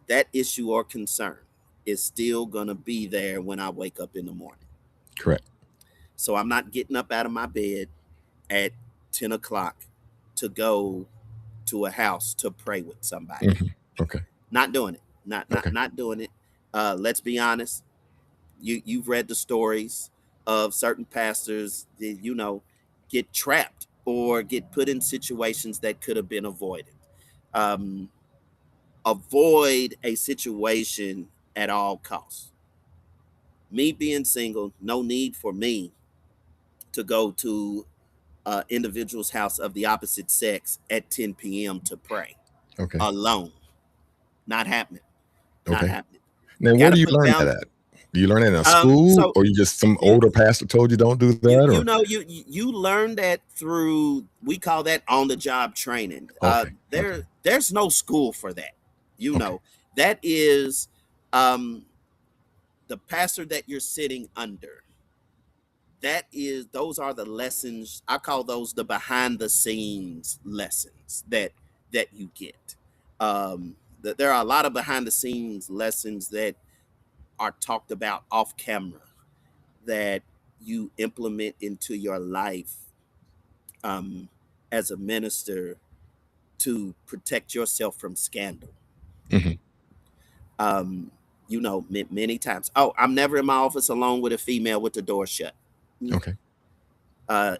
that issue or concern is still going to be there when I wake up in the morning. Correct. So I'm not getting up out of my bed at 10 o'clock to go to a house to pray with somebody. Hmm. Okay. Not doing it. Not not Okay. not doing it. Let's be honest. You've read the stories of certain pastors that get trapped or get put in situations that could have been avoided. Um, Avoid a situation at all costs. Me being single, no need for me to go to individual's house of the opposite sex at 10 p.m. to pray Okay. alone. Not happening. Not Okay. happening. Now, where Got to do you put learn that boundaries. at? Do you learn it in a school, So or you just some you older pastor told you don't do you that, you or know you learn that through, we call that on the job training. okay, okay, There's no school for that. You okay, know that is um, the pastor that you're sitting under. Those are the lessons. I call those the behind the scenes lessons that you get. That there are a lot of behind the scenes lessons that are talked about off camera that you implement into your life, um, as a minister, to protect yourself from scandal. hmm, Um, many times. Oh, I'm never in my office alone with a female with the door shut. okay,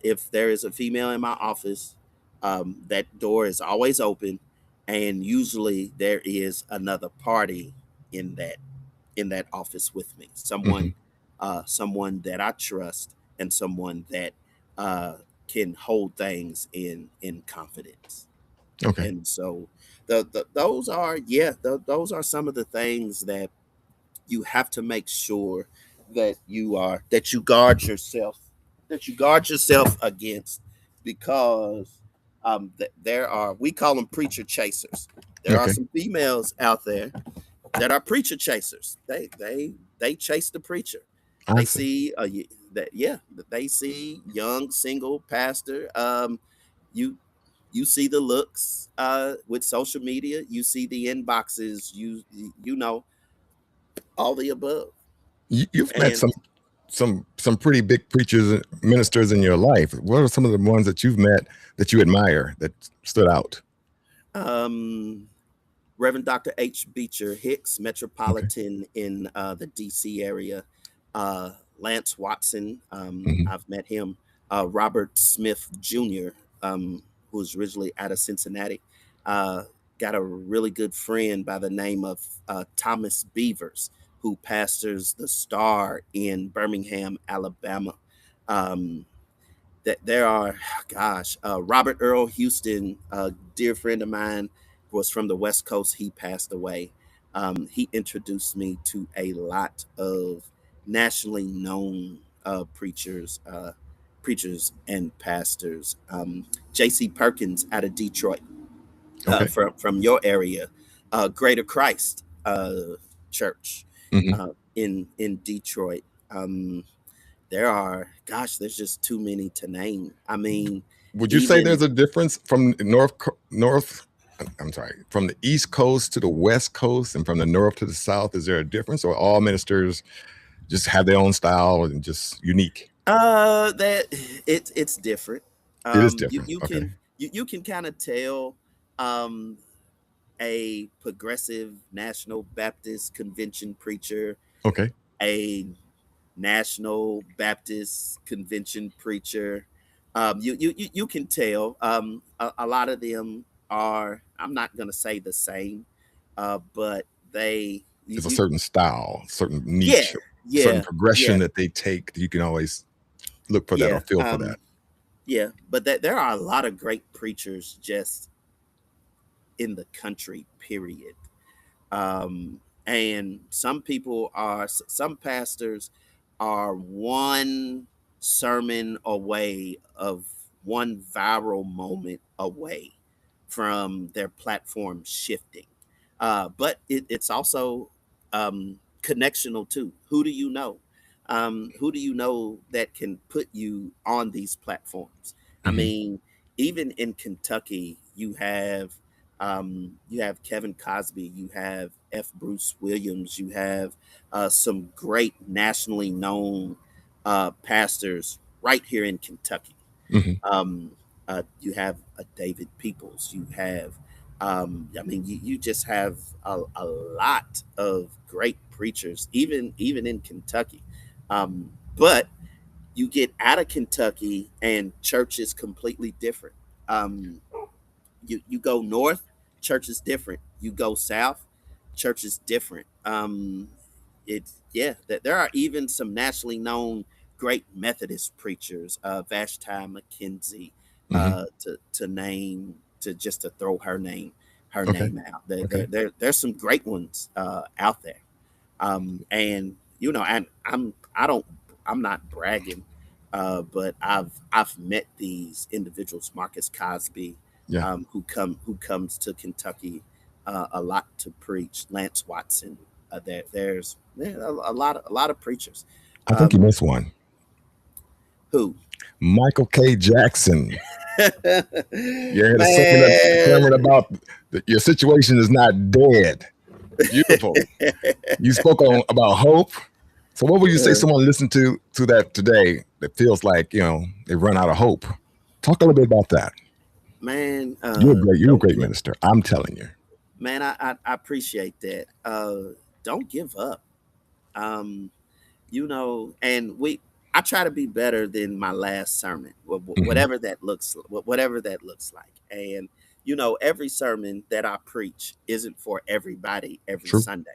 If there is a female in my office, that door is always open, and usually there is another party in that office with me. hmm, Someone that I trust, and someone that uh, can hold things in confidence. okay, And so, those are some of the things that you have to make sure that you guard yourself, against, because there are, we call them preacher chasers. There are okay. some females out there that are preacher chasers. They chase the preacher. I They see. see that yeah, they see young single pastor. You you see the looks with social media. You see the inboxes. You know all the above. You've met And some pretty big preachers and ministers in your life. What are some of the ones that you've met that you admire that stood out? um, Reverend Dr. H. Beecher Hicks, Okay. Metropolitan in the DC area. Lance Watson, Hmm. I've met him. Robert Smith Jr., who was originally out of Cincinnati. Uh, Got a really good friend by the name of Thomas Beavers, who pastors the Star in Birmingham, Alabama. Um, that there are, gosh, Robert Earl Houston, a dear friend of mine, was from the West Coast. He passed away. He introduced me to a lot of nationally known preachers and pastors. J.C. Perkins out of Detroit, Okay. from your area, Greater Christ Church Hmm. in Detroit. There are, gosh, there's just too many to name. I mean, Would you say even there's a difference from north? I'm sorry, from the East Coast to the West Coast, and from the North to the South? Is there a difference, or all ministers just have their own style and just unique? that it's different. It is You different. you Okay. can you can kind of tell um a progressive National Baptist Convention preacher, Okay. a National Baptist Convention preacher. You can tell. A lot of them are. I'm not going to say the same, but they. There's a certain style, certain Yeah, niche, certain yeah, progression yeah, that they take that you can always look for that or yeah, feel for that. yeah. But there are a lot of great preachers just in the country. Period. And some pastors are one sermon away, of one viral moment away from their platform shifting. But it's also connectional too. Who do you know? Who do you know that can put you on these platforms? I Hmm. mean, even in Kentucky, you have Kevin Cosby, you have F. Bruce Williams, you have some great nationally known pastors right here in Kentucky. Hmm. Um, you have a David Peoples. You have, I mean, you just have a lot of great preachers, even in Kentucky. But you get out of Kentucky and church is completely different. Um, you go north, church is different. You go south, church is different. It's yeah, there are even some nationally known great Methodist preachers, Vashti McKenzie, Hmm. to name to just to throw her Okay. name out. Okay. There's some great ones out there, and you know, and I'm not bragging, but I've met these individuals, Marcus Cosby, Yeah. who comes to Kentucky a lot to preach. Lance Watson. There's a lot of preachers. I think you Um, missed one. who Michael K. Jackson. Yeah, the sermon man, about your situation is not dead. Beautiful. You spoke on about hope. So, what would you say someone listen to that today that feels like they run out of hope? Talk a little bit about that. man, You're a don't great give minister. I'm telling you. man. I appreciate that. Don't give up. Um, you know, and we I try to be better than my last sermon, Hmm. whatever that looks like. And you know, every sermon that I preach isn't for everybody every True. Sunday.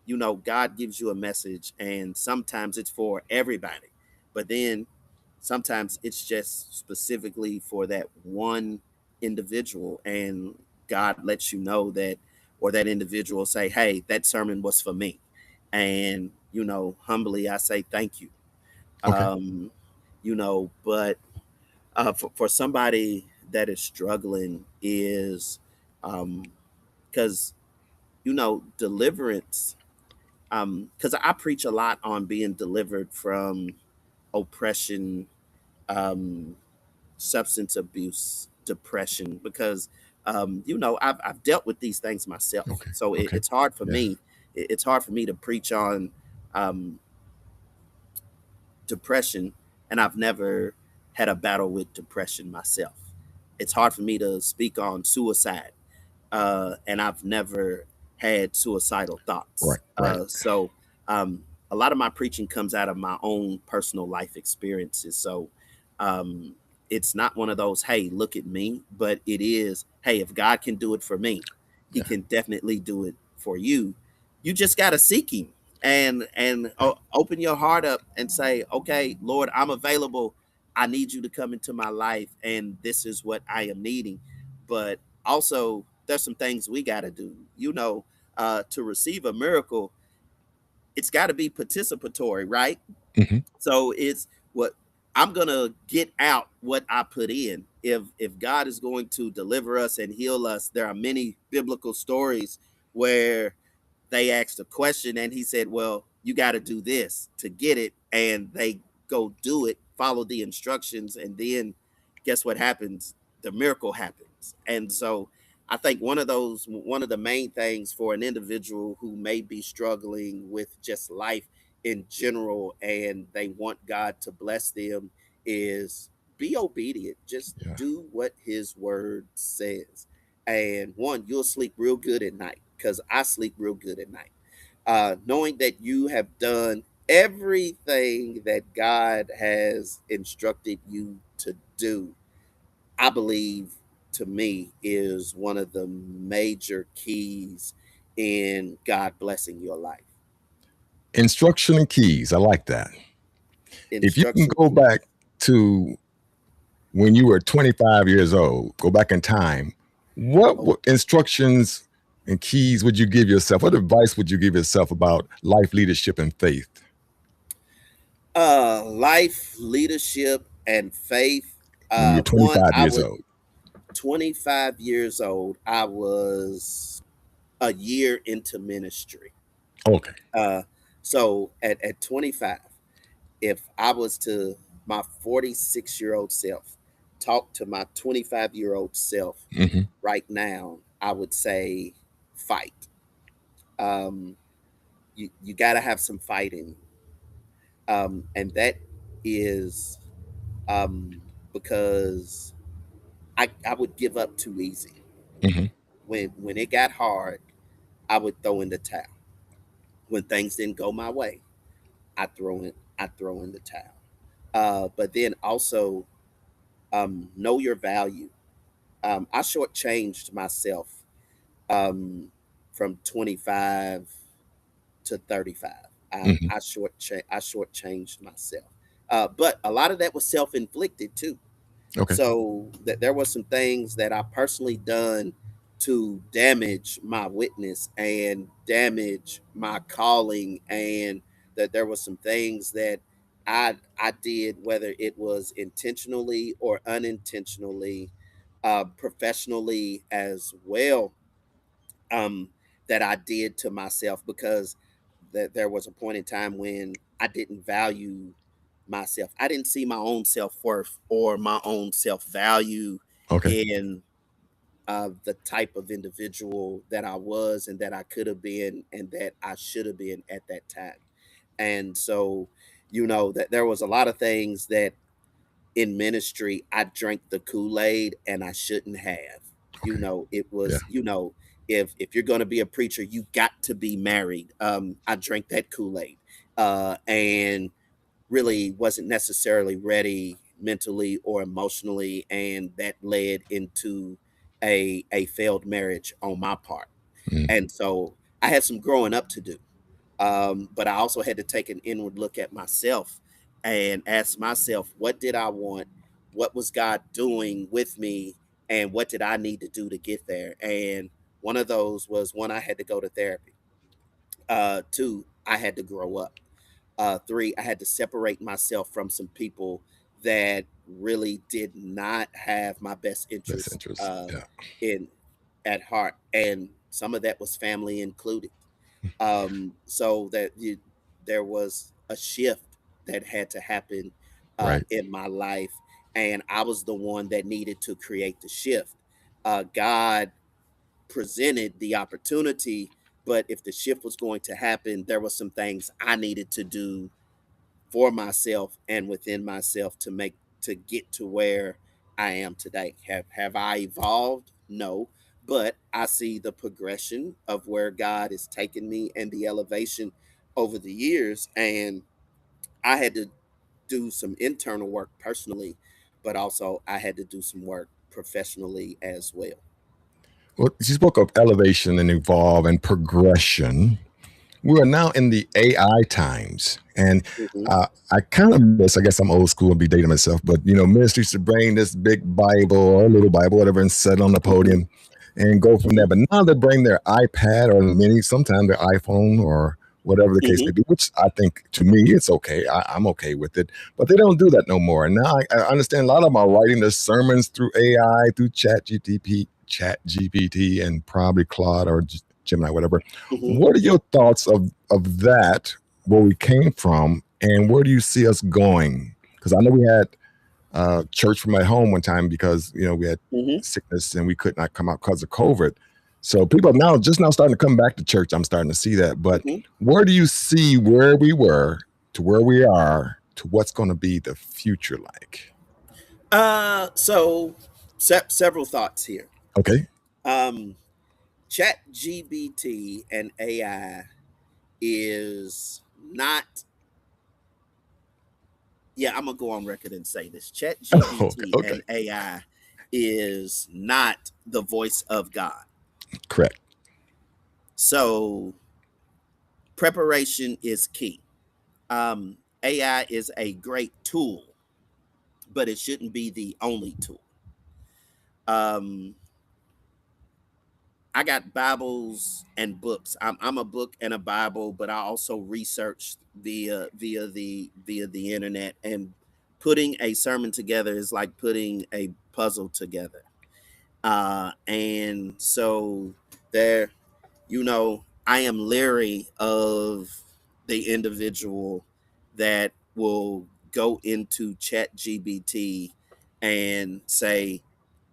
You know, God gives you a message, and sometimes it's for everybody, but then sometimes it's just specifically for that one individual, and God lets you know that, or that individual say, "Hey, that sermon was for me." And you know, humbly I say thank you. Okay. um you know, but for somebody that is struggling is because you know, deliverance, because I preach a lot on being delivered from oppression, um substance abuse, depression, because you know, I've dealt with these things myself, Okay. so Okay. it's hard for Yeah. me. It's hard for me to preach on um, depression, and I've never had a battle with depression myself. It's hard for me to speak on suicide, and I've never had suicidal thoughts. Right. Right. So a lot of my preaching comes out of my own personal life experiences. So um, it's not one of those, hey, look at me, but it is, hey, if God can do it for me, He Yeah. can definitely do it for you. You just got to seek Him and Yeah. open your heart up and say, okay, Lord, I'm available. I need you to come into my life, and this is what I am needing. But also, there's some things we got to do. You know, to receive a miracle, it's got to be participatory, right? Hmm. So it's what I'm gonna get out what I put in. If God is going to deliver us and heal us, there are many biblical stories where they asked a question and He said, "Well, you got to do this to get it," and they go do it, follow the instructions, and then guess what happens? The miracle happens. And so I think one of the main things for an individual who may be struggling with just life in general and they want God to bless them is be obedient. Just Yeah. do what His word says. And one, you'll sleep real good at night, because I sleep real good at night. Knowing that you have done everything that God has instructed you to do, I believe, to me, is one of the major keys in God blessing your life. Instruction and keys. I like that. If you can Instruction go keys. back to when you were 25 years old, go back in time, what instructions and keys would you give yourself? What advice would you give yourself about life, leadership, and faith? Life, leadership, and faith. When you're One, 25 years old. 25 years old, I was a year into ministry. Okay. Uh, so at 25, if I was to my 46-year-old self talk to my 25-year-old self Hmm. right now, I would say fight. Um, you got to have some fighting, and that is um, because I would give up too easy. Hmm. When it got hard, I would throw in the towel. When things didn't go my way, I throw in the towel. But then also know your value. I shortchanged myself um, from 25 to 35. Hmm. I shortchanged myself, but a lot of that was self inflicted too. Okay. So that there were some things that I personally done to damage my witness and damage my calling, and that there were some things that I did, whether it was intentionally or unintentionally, professionally as well, um, that I did to myself, because that there was a point in time when I didn't value myself. I didn't see my own self worth or my own self value Okay. in the type of individual that I was and that I could have been and that I should have been at that time. And so, that there was a lot of things that in ministry I drank the Kool-Aid and I shouldn't have. Okay. It Yeah. was, if you're going to be a preacher, you got to be married. I drank that Kool-Aid, and really wasn't necessarily ready mentally or emotionally, and that led into a failed marriage on my part. Mm. And so I had some growing up to do, but I also had to take an inward look at myself and ask myself, what did I want? What was God doing with me? And what did I need to do to get there? And one of those was, one, I had to go to therapy. Two, I had to grow up. Three, I had to separate myself from some people that really did not have my best Best interest interest. Yeah. in at heart, and some of that was family included. So there was a shift that had to happen Right. in my life, and I was the one that needed to create the shift. God presented the opportunity, but if the shift was going to happen, there were some things I needed to do for myself and within myself to get to where I am today. Have I evolved? No, but I see the progression of where God has taken me and the elevation over the years, and I had to do some internal work personally, but also I had to do some work professionally as well. Well, you spoke of elevation and evolve and progression. We are now in the AI times, and Hmm. I kind of miss. I guess I'm old school and be dating myself, but ministry used to bring this big Bible or little Bible, whatever, and sit on the Hmm. podium and go from there. Hmm. But now they bring their iPad or mini, sometimes their iPhone or whatever the case may Hmm. be. Which I think, to me, it's okay. I'm okay with it, but they don't do that no more. And now I understand a lot of them are writing their sermons through AI, through Chat GPT, and probably Claude or Gemini, whatever. Hmm. What are your thoughts of that? Where we came from, and where do you see us going? Because I know we had church from at home one time because we had Hmm. sickness and we could not come out because of COVID. So people are now just now starting to come back to church. I'm starting to see that. But Hmm. where do you see where we were to where we are to what's going to be the future like? So several thoughts here. Okay. Um, Chat GBT and AI is not, yeah, I'm gonna go on record and say this. Chat Okay. GBT Okay. and AI is not the voice of God. Correct. So preparation is key. AI is a great tool, but it shouldn't be the only tool. Um, I got Bibles and books. I'm a book and a Bible, but I also research via the internet. And putting a sermon together is like putting a puzzle together. And so there, I am leery of the individual that will go into Chat GBT and say,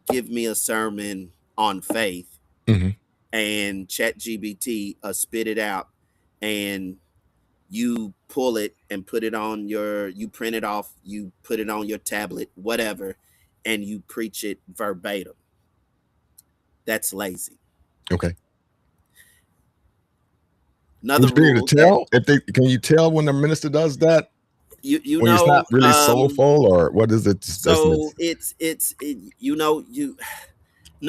give me a sermon on faith, Hmm. and Chat GBT spit it out, and you pull it and put it on you print it off, you put it on your tablet, whatever, and you preach it verbatim. That's lazy. Okay. Would Another you be able rule to that tell if they can you tell when the minister does that you when it's not know really soulful or what is it? Doesn't it? so you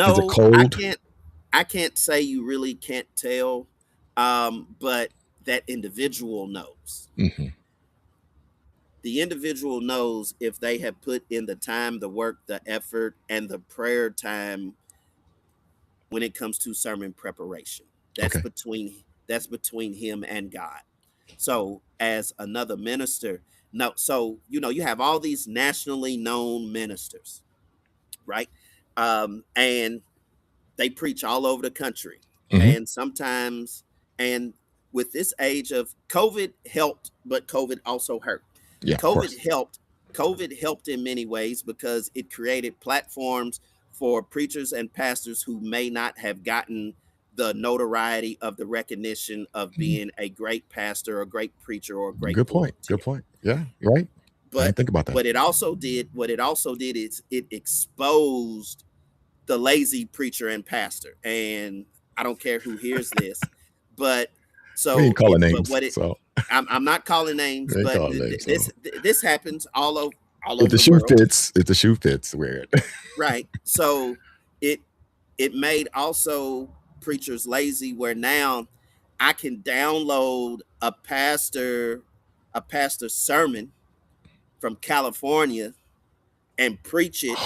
Is it no, cold? I can't say you really can't tell, but that individual knows. Hmm. The individual knows if they have put in the time, the work, the effort, and the prayer time when it comes to sermon preparation. That's Okay. between him and God. So as another minister, no, so you have all these nationally known ministers, right? And they preach all over the country. Hmm. And sometimes, and with this age of COVID helped, but COVID also hurt. Yeah, of COVID course. helped. COVID helped in many ways because it created platforms for preachers and pastors who may not have gotten the notoriety of the recognition of Mhm. being a great pastor or great preacher or a great Good point. Good pulpiteer. point. Yeah, right. I But didn't think about that. what it also did is it exposed the lazy preacher and pastor. And I don't care who hears this, but We ain't so calling but names, what it so I'm not calling names, we ain't but calling names. So this happens all if over the the shoe world, fits, if the shoe fits, wear it. right? So it it made also preachers lazy, where now I can download a pastor's sermon from California and preach it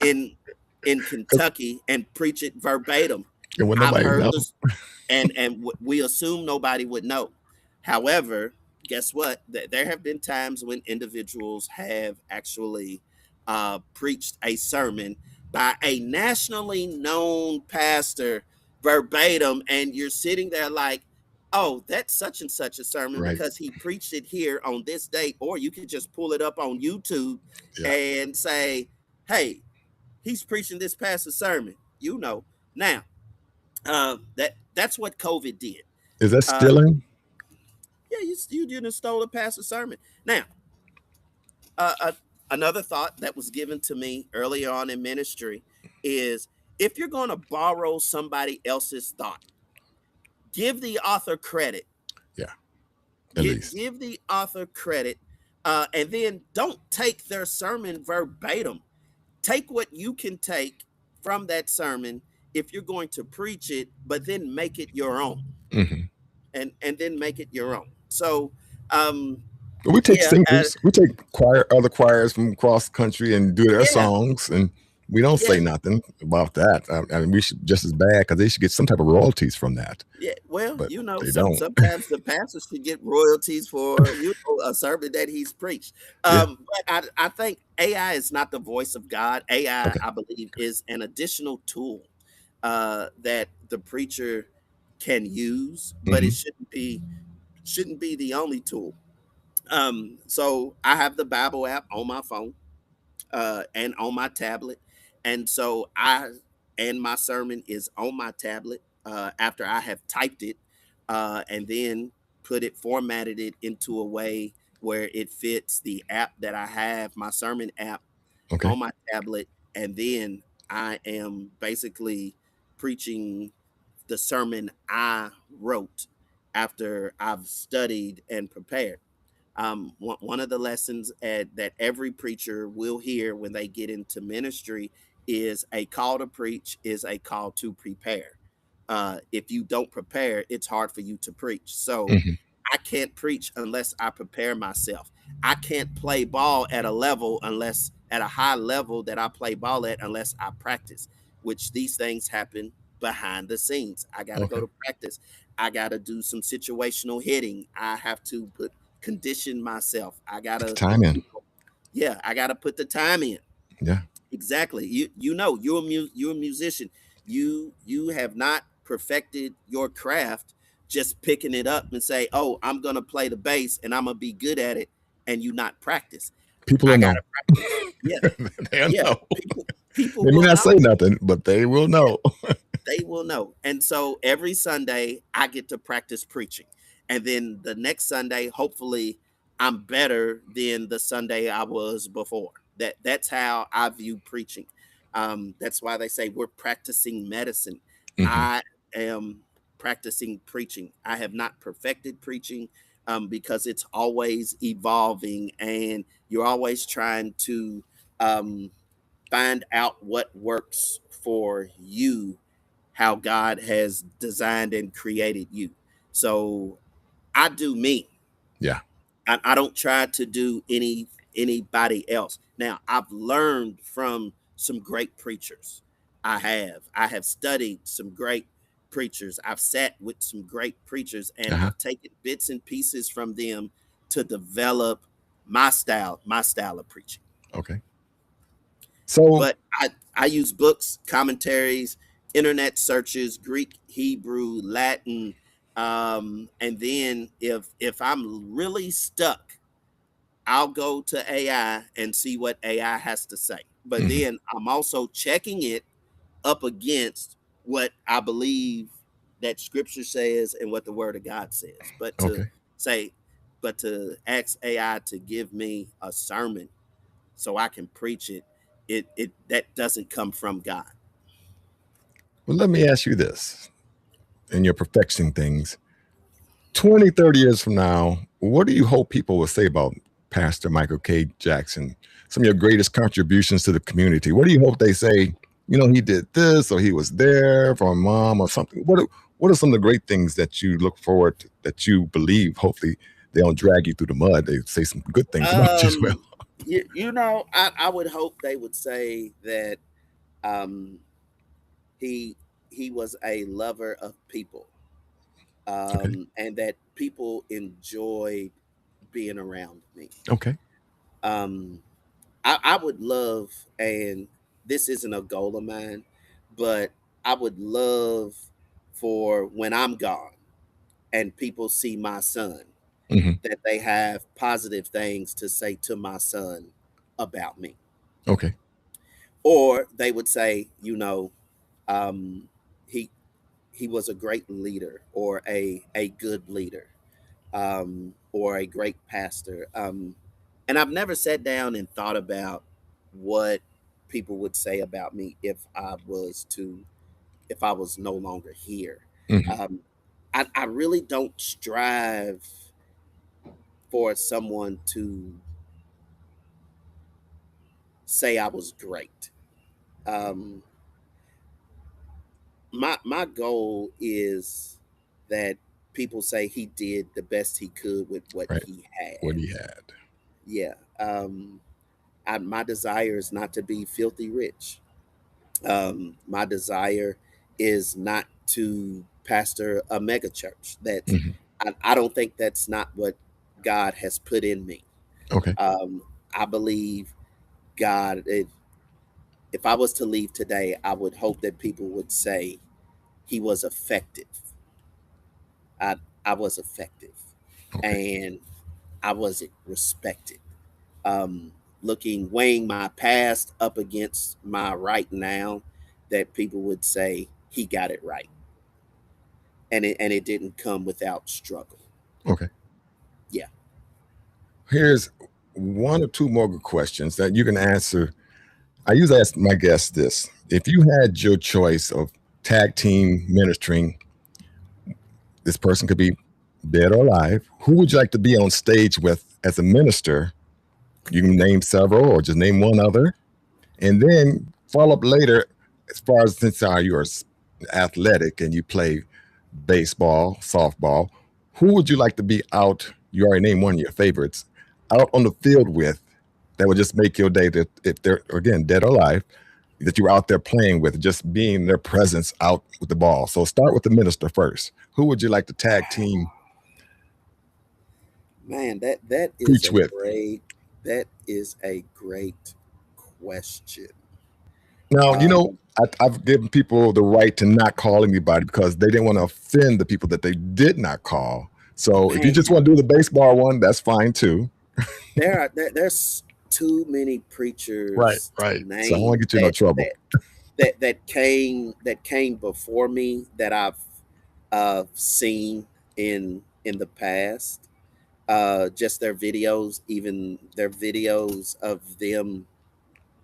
in Because Kentucky and preach it verbatim. when I've nobody heard know, this, and we assume nobody would know. However, guess what? There have been times when individuals have actually preached a sermon by a nationally known pastor verbatim, and you're sitting there like, oh, that's such and such a sermon right? because he preached it here on this date. Or you could just pull it up on YouTube Yeah. and say, hey, he's preaching this pastor sermon. Now, that's what COVID did. Is that Uh, stealing? yeah, you didn't stole a pastor sermon. Now, uh, uh, another thought that was given to me earlier on in ministry is, if you're going to borrow somebody else's thought, give the author credit. Yeah, at Give least. give the author credit, and then don't take their sermon verbatim. Take what you can take from that sermon if you're going to preach it, but then make it your own, Hmm. and then make it your own. So, um, We take yeah, singers, we take other choirs from across the country and do their yeah, songs, and we don't yeah, say nothing about that. I mean, we should just as bad because they should get some type of royalties from that, yeah. Well, but they don't. sometimes the pastor should get royalties for a sermon that he's preached. Yeah. But I think AI is not the voice of God. AI, Okay. I believe, is an additional tool that the preacher can use, but it Hmm. shouldn't be the only tool. So I have the Bible app on my phone and on my tablet, and so my sermon is on my tablet after I have typed it, and then formatted it into a way where it fits the app that I have, my sermon app, Okay. on my tablet, and then I am basically preaching the sermon I wrote after I've studied and prepared. One of the lessons that every preacher will hear when they get into ministry is a call to preach is a call to prepare. If you don't prepare, it's hard for you to preach. So Hmm. I can't preach unless I prepare myself. I can't play ball at a high level that I play ball at unless I practice, which these things happen behind the scenes. I got to go Okay. to practice. I got to do some situational hitting. I have to condition myself. Put the time in. Yeah, I got to put the time in. Yeah. Exactly. You know you're a musician. You have not perfected your craft just picking it up and say, "Oh, I'm going to play the bass and I'm going to be good at it," and you not practice. People I will got know. to practice. Yeah. They'll Yeah. know. People They may will not say know. nothing, but they will Yeah, know. they will know. And so every Sunday I get to practice preaching. And then the next Sunday, hopefully I'm better than the Sunday I was before. That's how I view preaching. That's why they say we're practicing medicine. Hmm. I am practicing preaching. I have not perfected preaching, because it's always evolving and you're always trying to um, find out what works for you, how God has designed and created you. So I do me. Yeah. I don't try to do anybody else. Now I've learned from some great preachers. I have studied some great preachers. I've sat with some great preachers and Uh-huh. I've taken bits and pieces from them to develop my style of preaching. Okay. So, But I use books, commentaries, internet searches, Greek, Hebrew, Latin, and then if I'm really stuck, I'll go to AI and see what AI has to say. But mhm, then I'm also checking it up against what I believe that Scripture says and what the Word of God says. okay. Say, but to ask AI to give me a sermon so I can preach it, it that doesn't come from God. Well, let me ask you this in your perfecting things. 20, 30 years from now, what do you hope people will say about Pastor Michael K. Jackson? Some of your greatest contributions to the community. What do you hope they say? He did this, or he was there for a mom, or something. What are some of the great things that you look forward to, that you believe? Hopefully, they don't drag you through the mud. They say some good things about you as well. You know, I would hope they would say that um, he he was a lover of people, Okay. and that people enjoyed being around me. Okay. Um, I would love, and this isn't a goal of mine, but I would love for when I'm gone and people see my son, Hmm. that they have positive things to say to my son about me. Okay. Or they would say, um, he he was a great leader, or a good leader, or a great pastor. And I've never sat down and thought about what people would say about me if I was no longer here. Hmm. Um, I really don't strive for someone to say I was great. Um, my goal is that people say he did the best he could with what Right. he had. What he had. Yeah. My desire is not to be filthy rich. My desire is not to pastor a mega church. Hmm. I don't think that's not what God has put in me. Okay. I believe God. If I was to leave today, I would hope that people would say he was effective. I I was effective, Okay. and I was respected. Weighing my past up against my right now, that people would say he got it right, and it didn't come without struggle. Okay. Yeah. Here's one or two more good questions that you can answer. I usually ask my guests this: if you had your choice of tag team ministering, this person could be dead or alive. Who would you like to be on stage with as a minister? You can name several or just name one other. And then follow up later, as far as since you're athletic and you play baseball, softball, who would you like to be out? You already named one of your favorites, out on the field with, that would just make your day, that if they're, again, dead or alive, that you were out there playing with, just being their presence out with the ball. So start with the minister first. Who would you like to tag team Man, that is preach a with? great question. Now, Um, I've given people the right to not call anybody because they didn't want to offend the people that they did not call. So if you just man, want to do the baseball one, that's fine too. there's too many Right, preachers to right. So I don't want name to get you in no trouble. that came before me that I've seen in the past. Just their videos, even their videos of them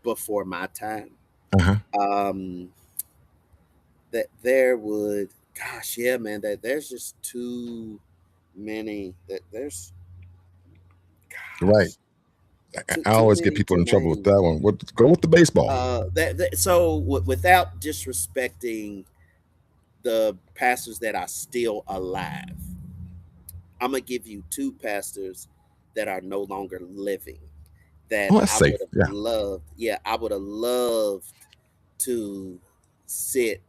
before my time. Uh-huh. Um, that there would, gosh, yeah, man, that there's just too many. That there's, Right. gosh, I too always get many people to in trouble with name. that one. Go with the baseball. So without disrespecting the pastors that are still alive, I'm gonna give you two pastors that are no longer living that Oh, that's I safe. would have Yeah. loved. Yeah, I would have loved to sit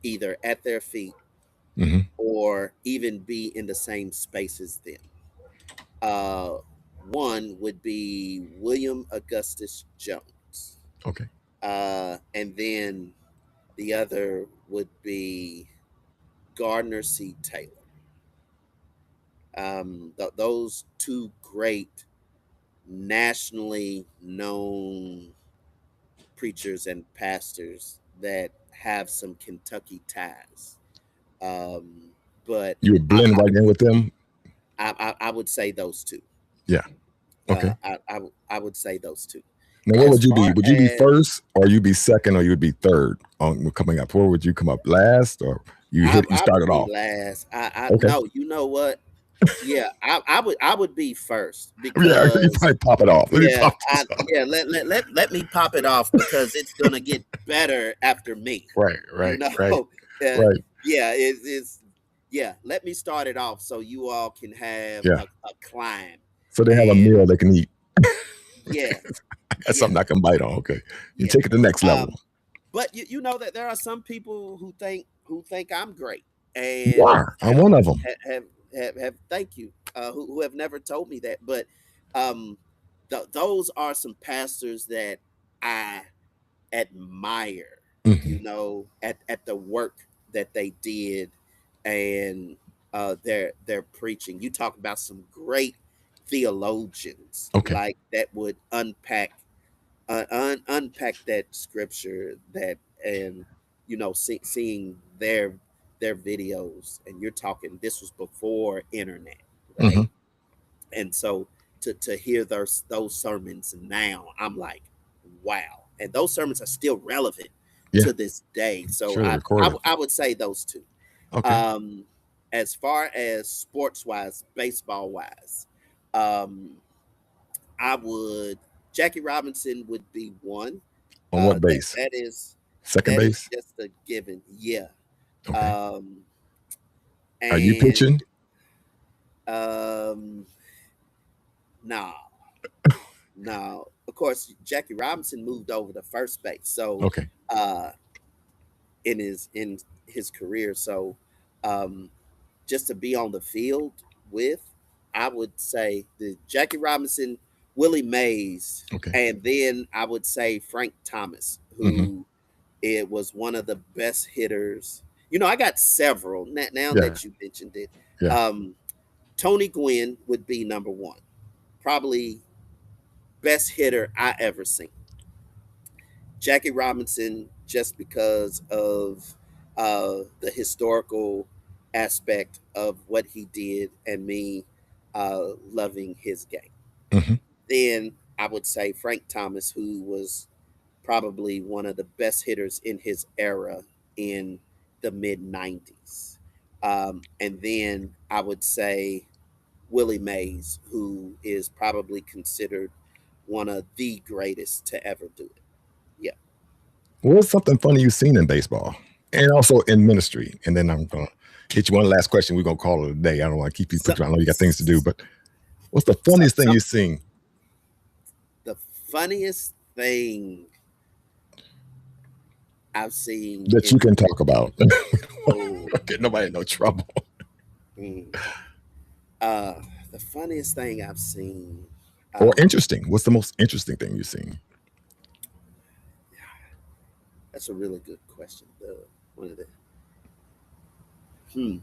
either at their feet Hmm. or even be in the same space as them. Uh, One would be William Augustus Jones, Okay. and then the other would be Gardner C. Taylor. Those two great nationally known preachers and pastors that have some Kentucky ties. Um, but You would I, blend right in with them. I would say those two. Yeah. Okay. I would say those two. Now, what As would you be? far Would you be as first, or you be second, or you would be third on coming up? Where would you come up last, or you I would started be off? last. I Okay. no, you know what? Yeah, I would be first Yeah, you because probably pop it off. Let me yeah, pop this off. let me pop it off because it's gonna get better after me. Right, You right, know, right, uh, right. yeah, it's yeah. Let me start it off so you all can have Yeah. a climb. So they have a And meal they can eat. yeah, I got yeah, something I can bite on. Okay. You yeah. take it to the next level. But you know that there are some people who think I'm great You and are. I'm one of them. have thank you who have never told me that. But um, those are some pastors that I admire. You Hmm. know, at the work that they did and their preaching. You talk about some great theologians Okay. like that would unpack that scripture that and seeing their videos, and you're talking this was before internet, Hmm. right? And so to hear those sermons now, I'm like, wow. And those sermons are still relevant Yeah. to this day. So Sure. Recorded. I would say those two. Okay. um as far as sports wise, baseball wise, um I would Jackie Robinson would be one. On what base? Second That is base. just a given. Yeah. Okay. Um Are you and pitching? um no, no. Of course, Jackie Robinson moved over to first base. So Okay. uh in his career. So um just to be on the field with, I would say the Jackie Robinson, Willie Mays, Okay. and then I would say Frank Thomas, Hmm. who it was one of the best hitters. You know, I got several now Yeah. that you mentioned it. Yeah. Um, Tony Gwynn would be number one, probably best hitter I ever seen. Jackie Robinson, just because of the historical aspect of what he did and me loving his game. Hmm. Then I would say Frank Thomas, who was probably one of the best hitters in his era in the mid 90s. And then I would say Willie Mays, who is probably considered one of the greatest to ever do it. Yeah. What's something funny you've seen in baseball and also in ministry? And then I'm gonna hit you one last question. We're gonna call it a day. I don't want to keep you So, put you. I know you got things to do, but what's the so, funniest thing some you've seen the funniest thing I've seen that you in can talk about? oh, Get nobody in no trouble. mm, uh, the funniest thing I've seen. Or Um, interesting. What's the most interesting thing you've seen? That's a really good question. One of the hmm.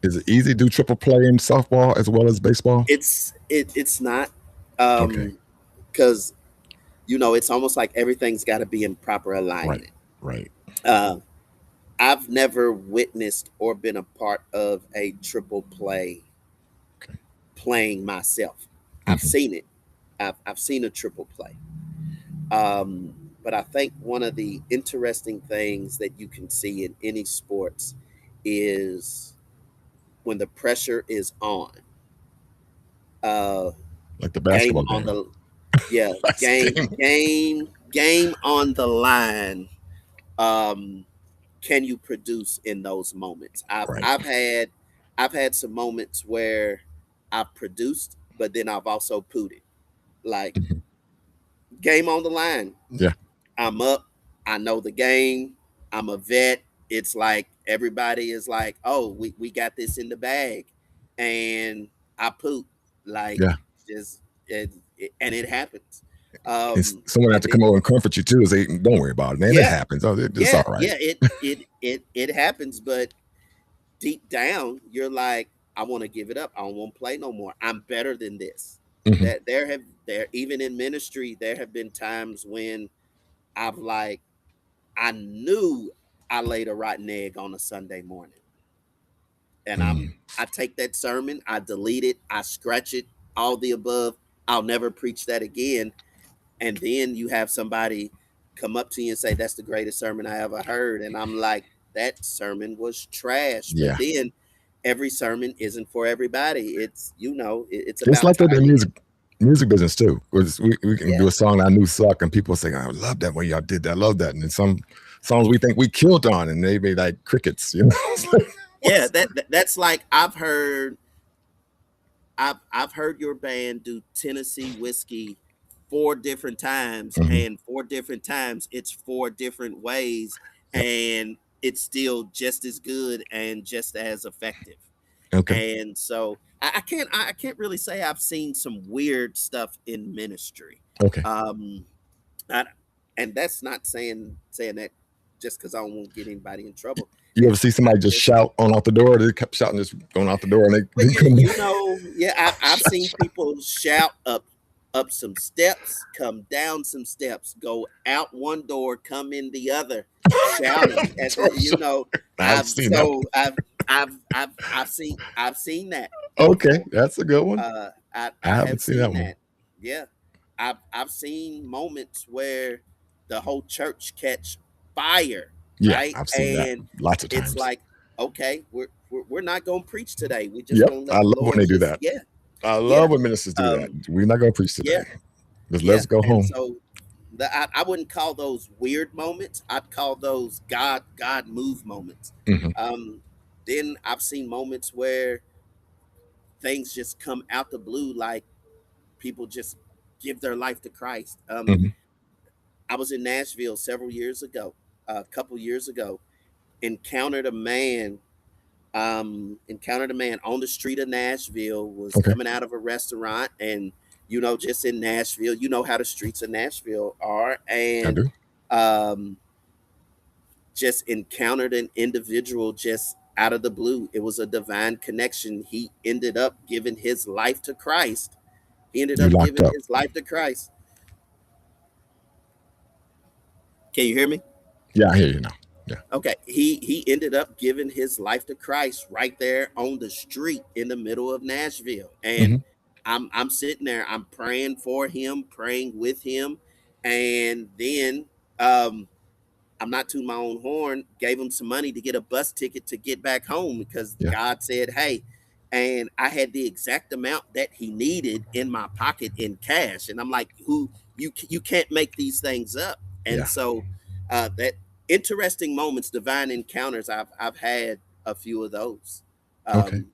Is it easy to do triple play in softball as well as baseball? It's not, Okay. because it's almost like everything's got to be in proper Right. alignment. Right. Uh, I've never witnessed or been a part of a triple play Okay. playing myself. I've Hmm. seen it. I've seen a triple play. Um, but I think one of the interesting things that you can see in any sports is when the pressure is on. Uh, Like the game basketball on game. the yeah That's game game. game on the line. Um, can you produce in those moments? Right. I've had some moments where I've produced, but then I've also pooted. Like, Mhm. game on the line. Yeah. I'm up. I know the game. I'm a vet. It's like everybody is like, oh, we got this in the bag. And I poop. Like, Yeah. just and it happens. It's someone have And to come then over and comfort you too. Say, don't worry about it, man. It yeah, happens. Oh, it's yeah, all right. yeah. It happens, but deep down, you're like, I want to give it up. I don't want to play no more. I'm better than this. Hmm. That there even in ministry, there have been times when I've like I knew I laid a rotten egg on a Sunday morning. And Mm. I take that sermon, I delete it, I scratch it, all the above. I'll never preach that again. And then you have somebody come up to you and say, that's the greatest sermon I ever heard. And I'm like, that sermon was trash. But Yeah. then every sermon isn't for everybody. It's, it's It's about like that in timing. music business too. 'Cause we can Yeah. do a song I knew suck, and people say, I love that way y'all did that. I love that. And then some songs we think we killed on, and they be like crickets, you know. It's like, Yeah. what's That's like I've heard your band do Tennessee Whiskey 4 different times, Mhm. and 4 different times it's 4 different ways, Yep. and it's still just as good and just as effective. Okay. And so I can't really say I've seen some weird stuff in ministry. Okay. Um, I, and that's not saying that just because I don't want to get anybody in trouble. You ever see I somebody just just shout on out the door? They kept shouting, just going out the door, and But they come yeah, I've shout, seen shout. people shout up some steps, come down some steps, go out one door, come in the other, shouting. And I've seen that. I've seen that Okay, before. that's a good one. I I haven't have seen that seen one. that. Yeah, I've seen moments where the whole church catch fire, Yeah, right? I've seen that And lots of it's times. like, okay, we're not gonna preach today. We're just Yep, gonna I let the love when Lord they do just, that. yeah, I yeah, love when ministers do that. um, We're not going to preach today. yeah, Just yeah. let's go And home. so I wouldn't call those weird moments. I'd call those God move moments. Hmm. Um, then I've seen moments where things just come out the blue, like people just give their life to Christ. Hmm. I was in Nashville several years ago, a couple years ago, encountered a man on the street of Nashville, was Okay, coming out of a restaurant, and just in Nashville, how the streets of Nashville are, I and do. um just encountered an individual just out of the blue. It was a divine connection. He ended up giving his life to Christ. He ended You up locked giving up. his life to Christ. Can you hear me? Yeah, I hear you now. Yeah. Okay, he ended up giving his life to Christ right there on the street in the middle of Nashville, and Hmm. I'm sitting there, I'm praying for him, praying with him, and then um, I'm not tooting my own horn, gave him some money to get a bus ticket to get back home because Yeah. God said, "Hey," and I had the exact amount that he needed in my pocket in cash, and I'm like, "Who you can't make these things up," and Yeah. so that interesting moments, divine encounters. I've had a few of those, Okay. um,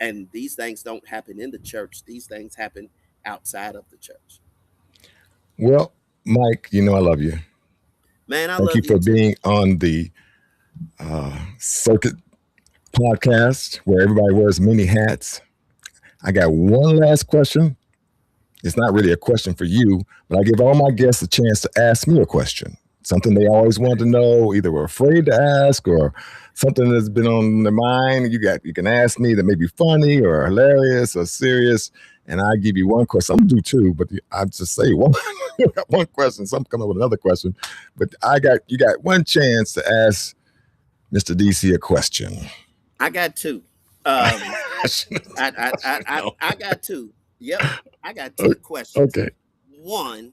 and these things don't happen in the church. These things happen outside of the church. Well, Mike, you know I love you. Man, I Thank you love you for too. being on the Circuit podcast where everybody wears many hats. I got one last question. It's not really a question for you, but I give all my guests a chance to ask me a question, something they always want to know, either were afraid to ask or something that's been on their mind. You can ask me that may be funny or hilarious or serious, and I give you one question. Some do two, but I just say one, one question. Some come up with another question, but you got one chance to ask Mr. DC a question. I got two. I got two. Yep, I got two questions. Okay. One,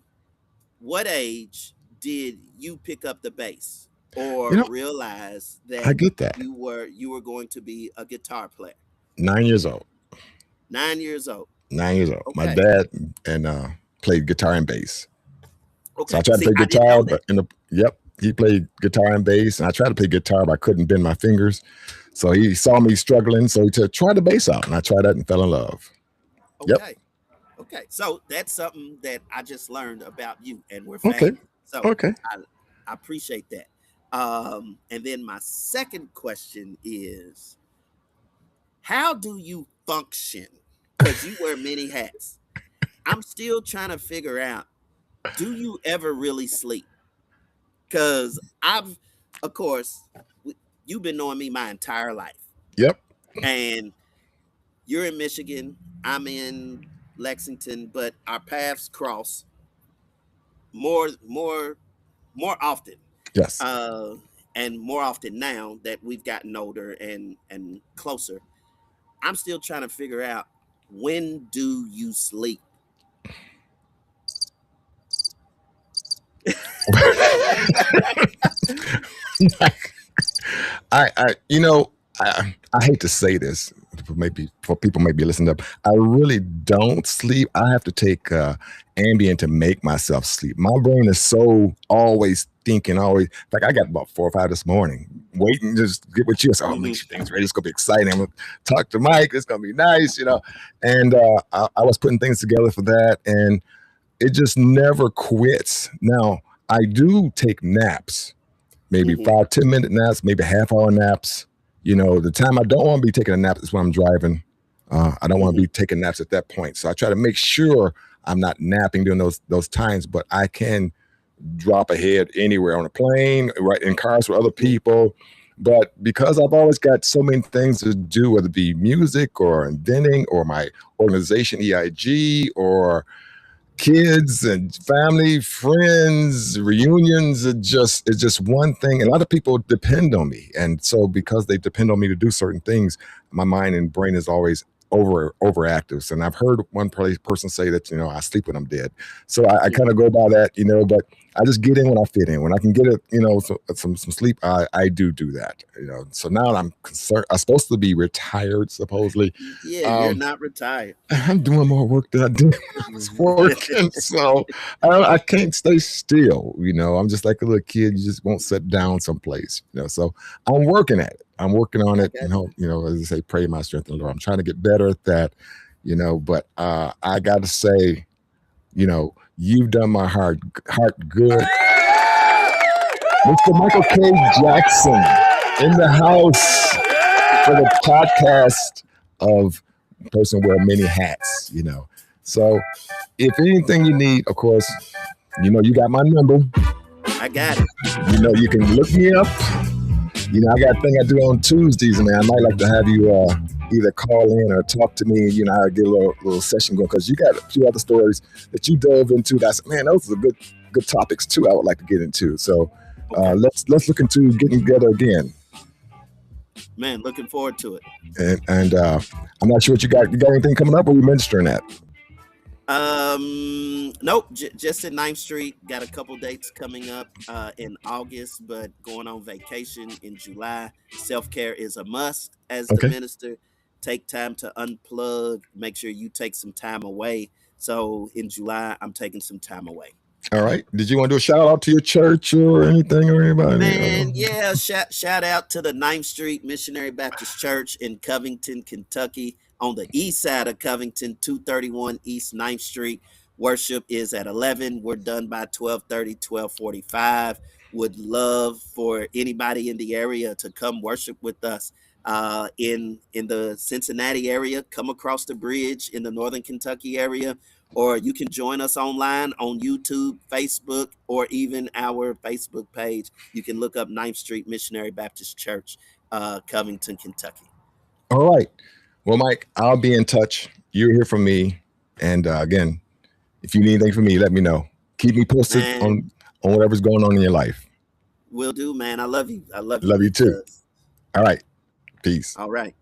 what age did you pick up the bass or You know, realize I that get that. you were going to be a guitar player? 9 years old. 9 years old. 9 years old. My Okay. dad and played guitar and bass. So I Okay. tried to See, play I didn't know guitar, that. but yep, he played guitar and bass, and I tried to play guitar, but I couldn't bend my fingers. So he saw me struggling, so he said, "Try the bass out," and I tried that and fell in love. Yep. Okay. Okay. So that's something that I just learned about you, and we're Okay. family. So Okay. I appreciate that. And then my second question is, how do you function? Because you wear many hats. I'm still trying to figure out, do you ever really sleep? Because of course, you've been knowing me my entire life. Yep. And you're in Michigan, I'm in Lexington, but our paths cross more, more, more often. Yes. Uh, and more often now that we've gotten older and closer. I'm still trying to figure out, when do you sleep? I hate to say this, for people maybe listening up. I really don't sleep. I have to take Ambien to make myself sleep. My brain is so always thinking, always. In fact, I got about 4 or 5 this morning, waiting to just get with you. So, make sure things ready. It's gonna be exciting. I'm gonna talk to Mike. It's gonna be nice. And I was putting things together for that, and it just never quits. Now I do take naps, maybe Mm-hmm. 5, 10 minute naps, maybe half-hour naps. The time I don't want to be taking a nap is when I'm driving. I don't want to Mm-hmm. be taking naps at that point. So I try to make sure I'm not napping during those times, but I can drop ahead anywhere on a plane, right in cars with other people. But because I've always got so many things to do, whether it be music or inventing or my organization EIG or kids and family, friends, reunions. It's just one thing. And a lot of people depend on me, and so because they depend on me to do certain things, my mind and brain is always overactive. And I've heard one person say that I sleep when I'm dead. So I kind of go by that, but I just get in when I fit in. When I can get it, some sleep, I do that. So now I'm concerned. I'm supposed to be retired, supposedly. Yeah, you're Um, not retired. I'm doing more work than I did when I was working, so I can't stay still. I'm just like a little kid. You just won't sit down someplace. So I'm working at it. I'm working on I it, got and hope, as I say, pray my strength in the Lord. I'm trying to get better at that. But I got to say, you've done my heart good, Mr. Michael K. Jackson in the house for the podcast of person wear many hats. So if anything you need, of course, you got my number. I got it. You can look me up. I got a thing I do on Tuesdays, man. I might like to have you either call in or talk to me. I get a little session going, because you got a few other stories that you dove into. That's, man, those are good topics too. I would like to get into. So Okay. let's look into getting together again. Man, looking forward to it. And I'm not sure what you got. You got anything coming up, or you ministering that? Nope, just at 9th Street. Got a couple dates coming up in August, but going on vacation in July. Self-care is a must as the Okay. minister. Take time to unplug. Make sure you take some time away. So in July, I'm taking some time away. All right. Did you want to do a shout out to your church or anything or anybody? Man, yeah, shout out to the 9th Street Missionary Baptist Church in Covington, Kentucky, on the east side of Covington, 231 East 9th Street. Worship is at 11. We're done by 12:30, 12:45. Would love for anybody in the area to come worship with us. in the Cincinnati area, come across the bridge in the Northern Kentucky area, or you can join us online on YouTube, Facebook, or even our Facebook page. You can look up 9th Street Missionary Baptist Church, Covington, Kentucky. All right. Well, Mike, I'll be in touch. You'll hear from me. And again, if you need anything from me, let me know. Keep me posted on whatever's going on in your life. Will do, man. I love you. I love you. Love you too. All right. Peace. All right.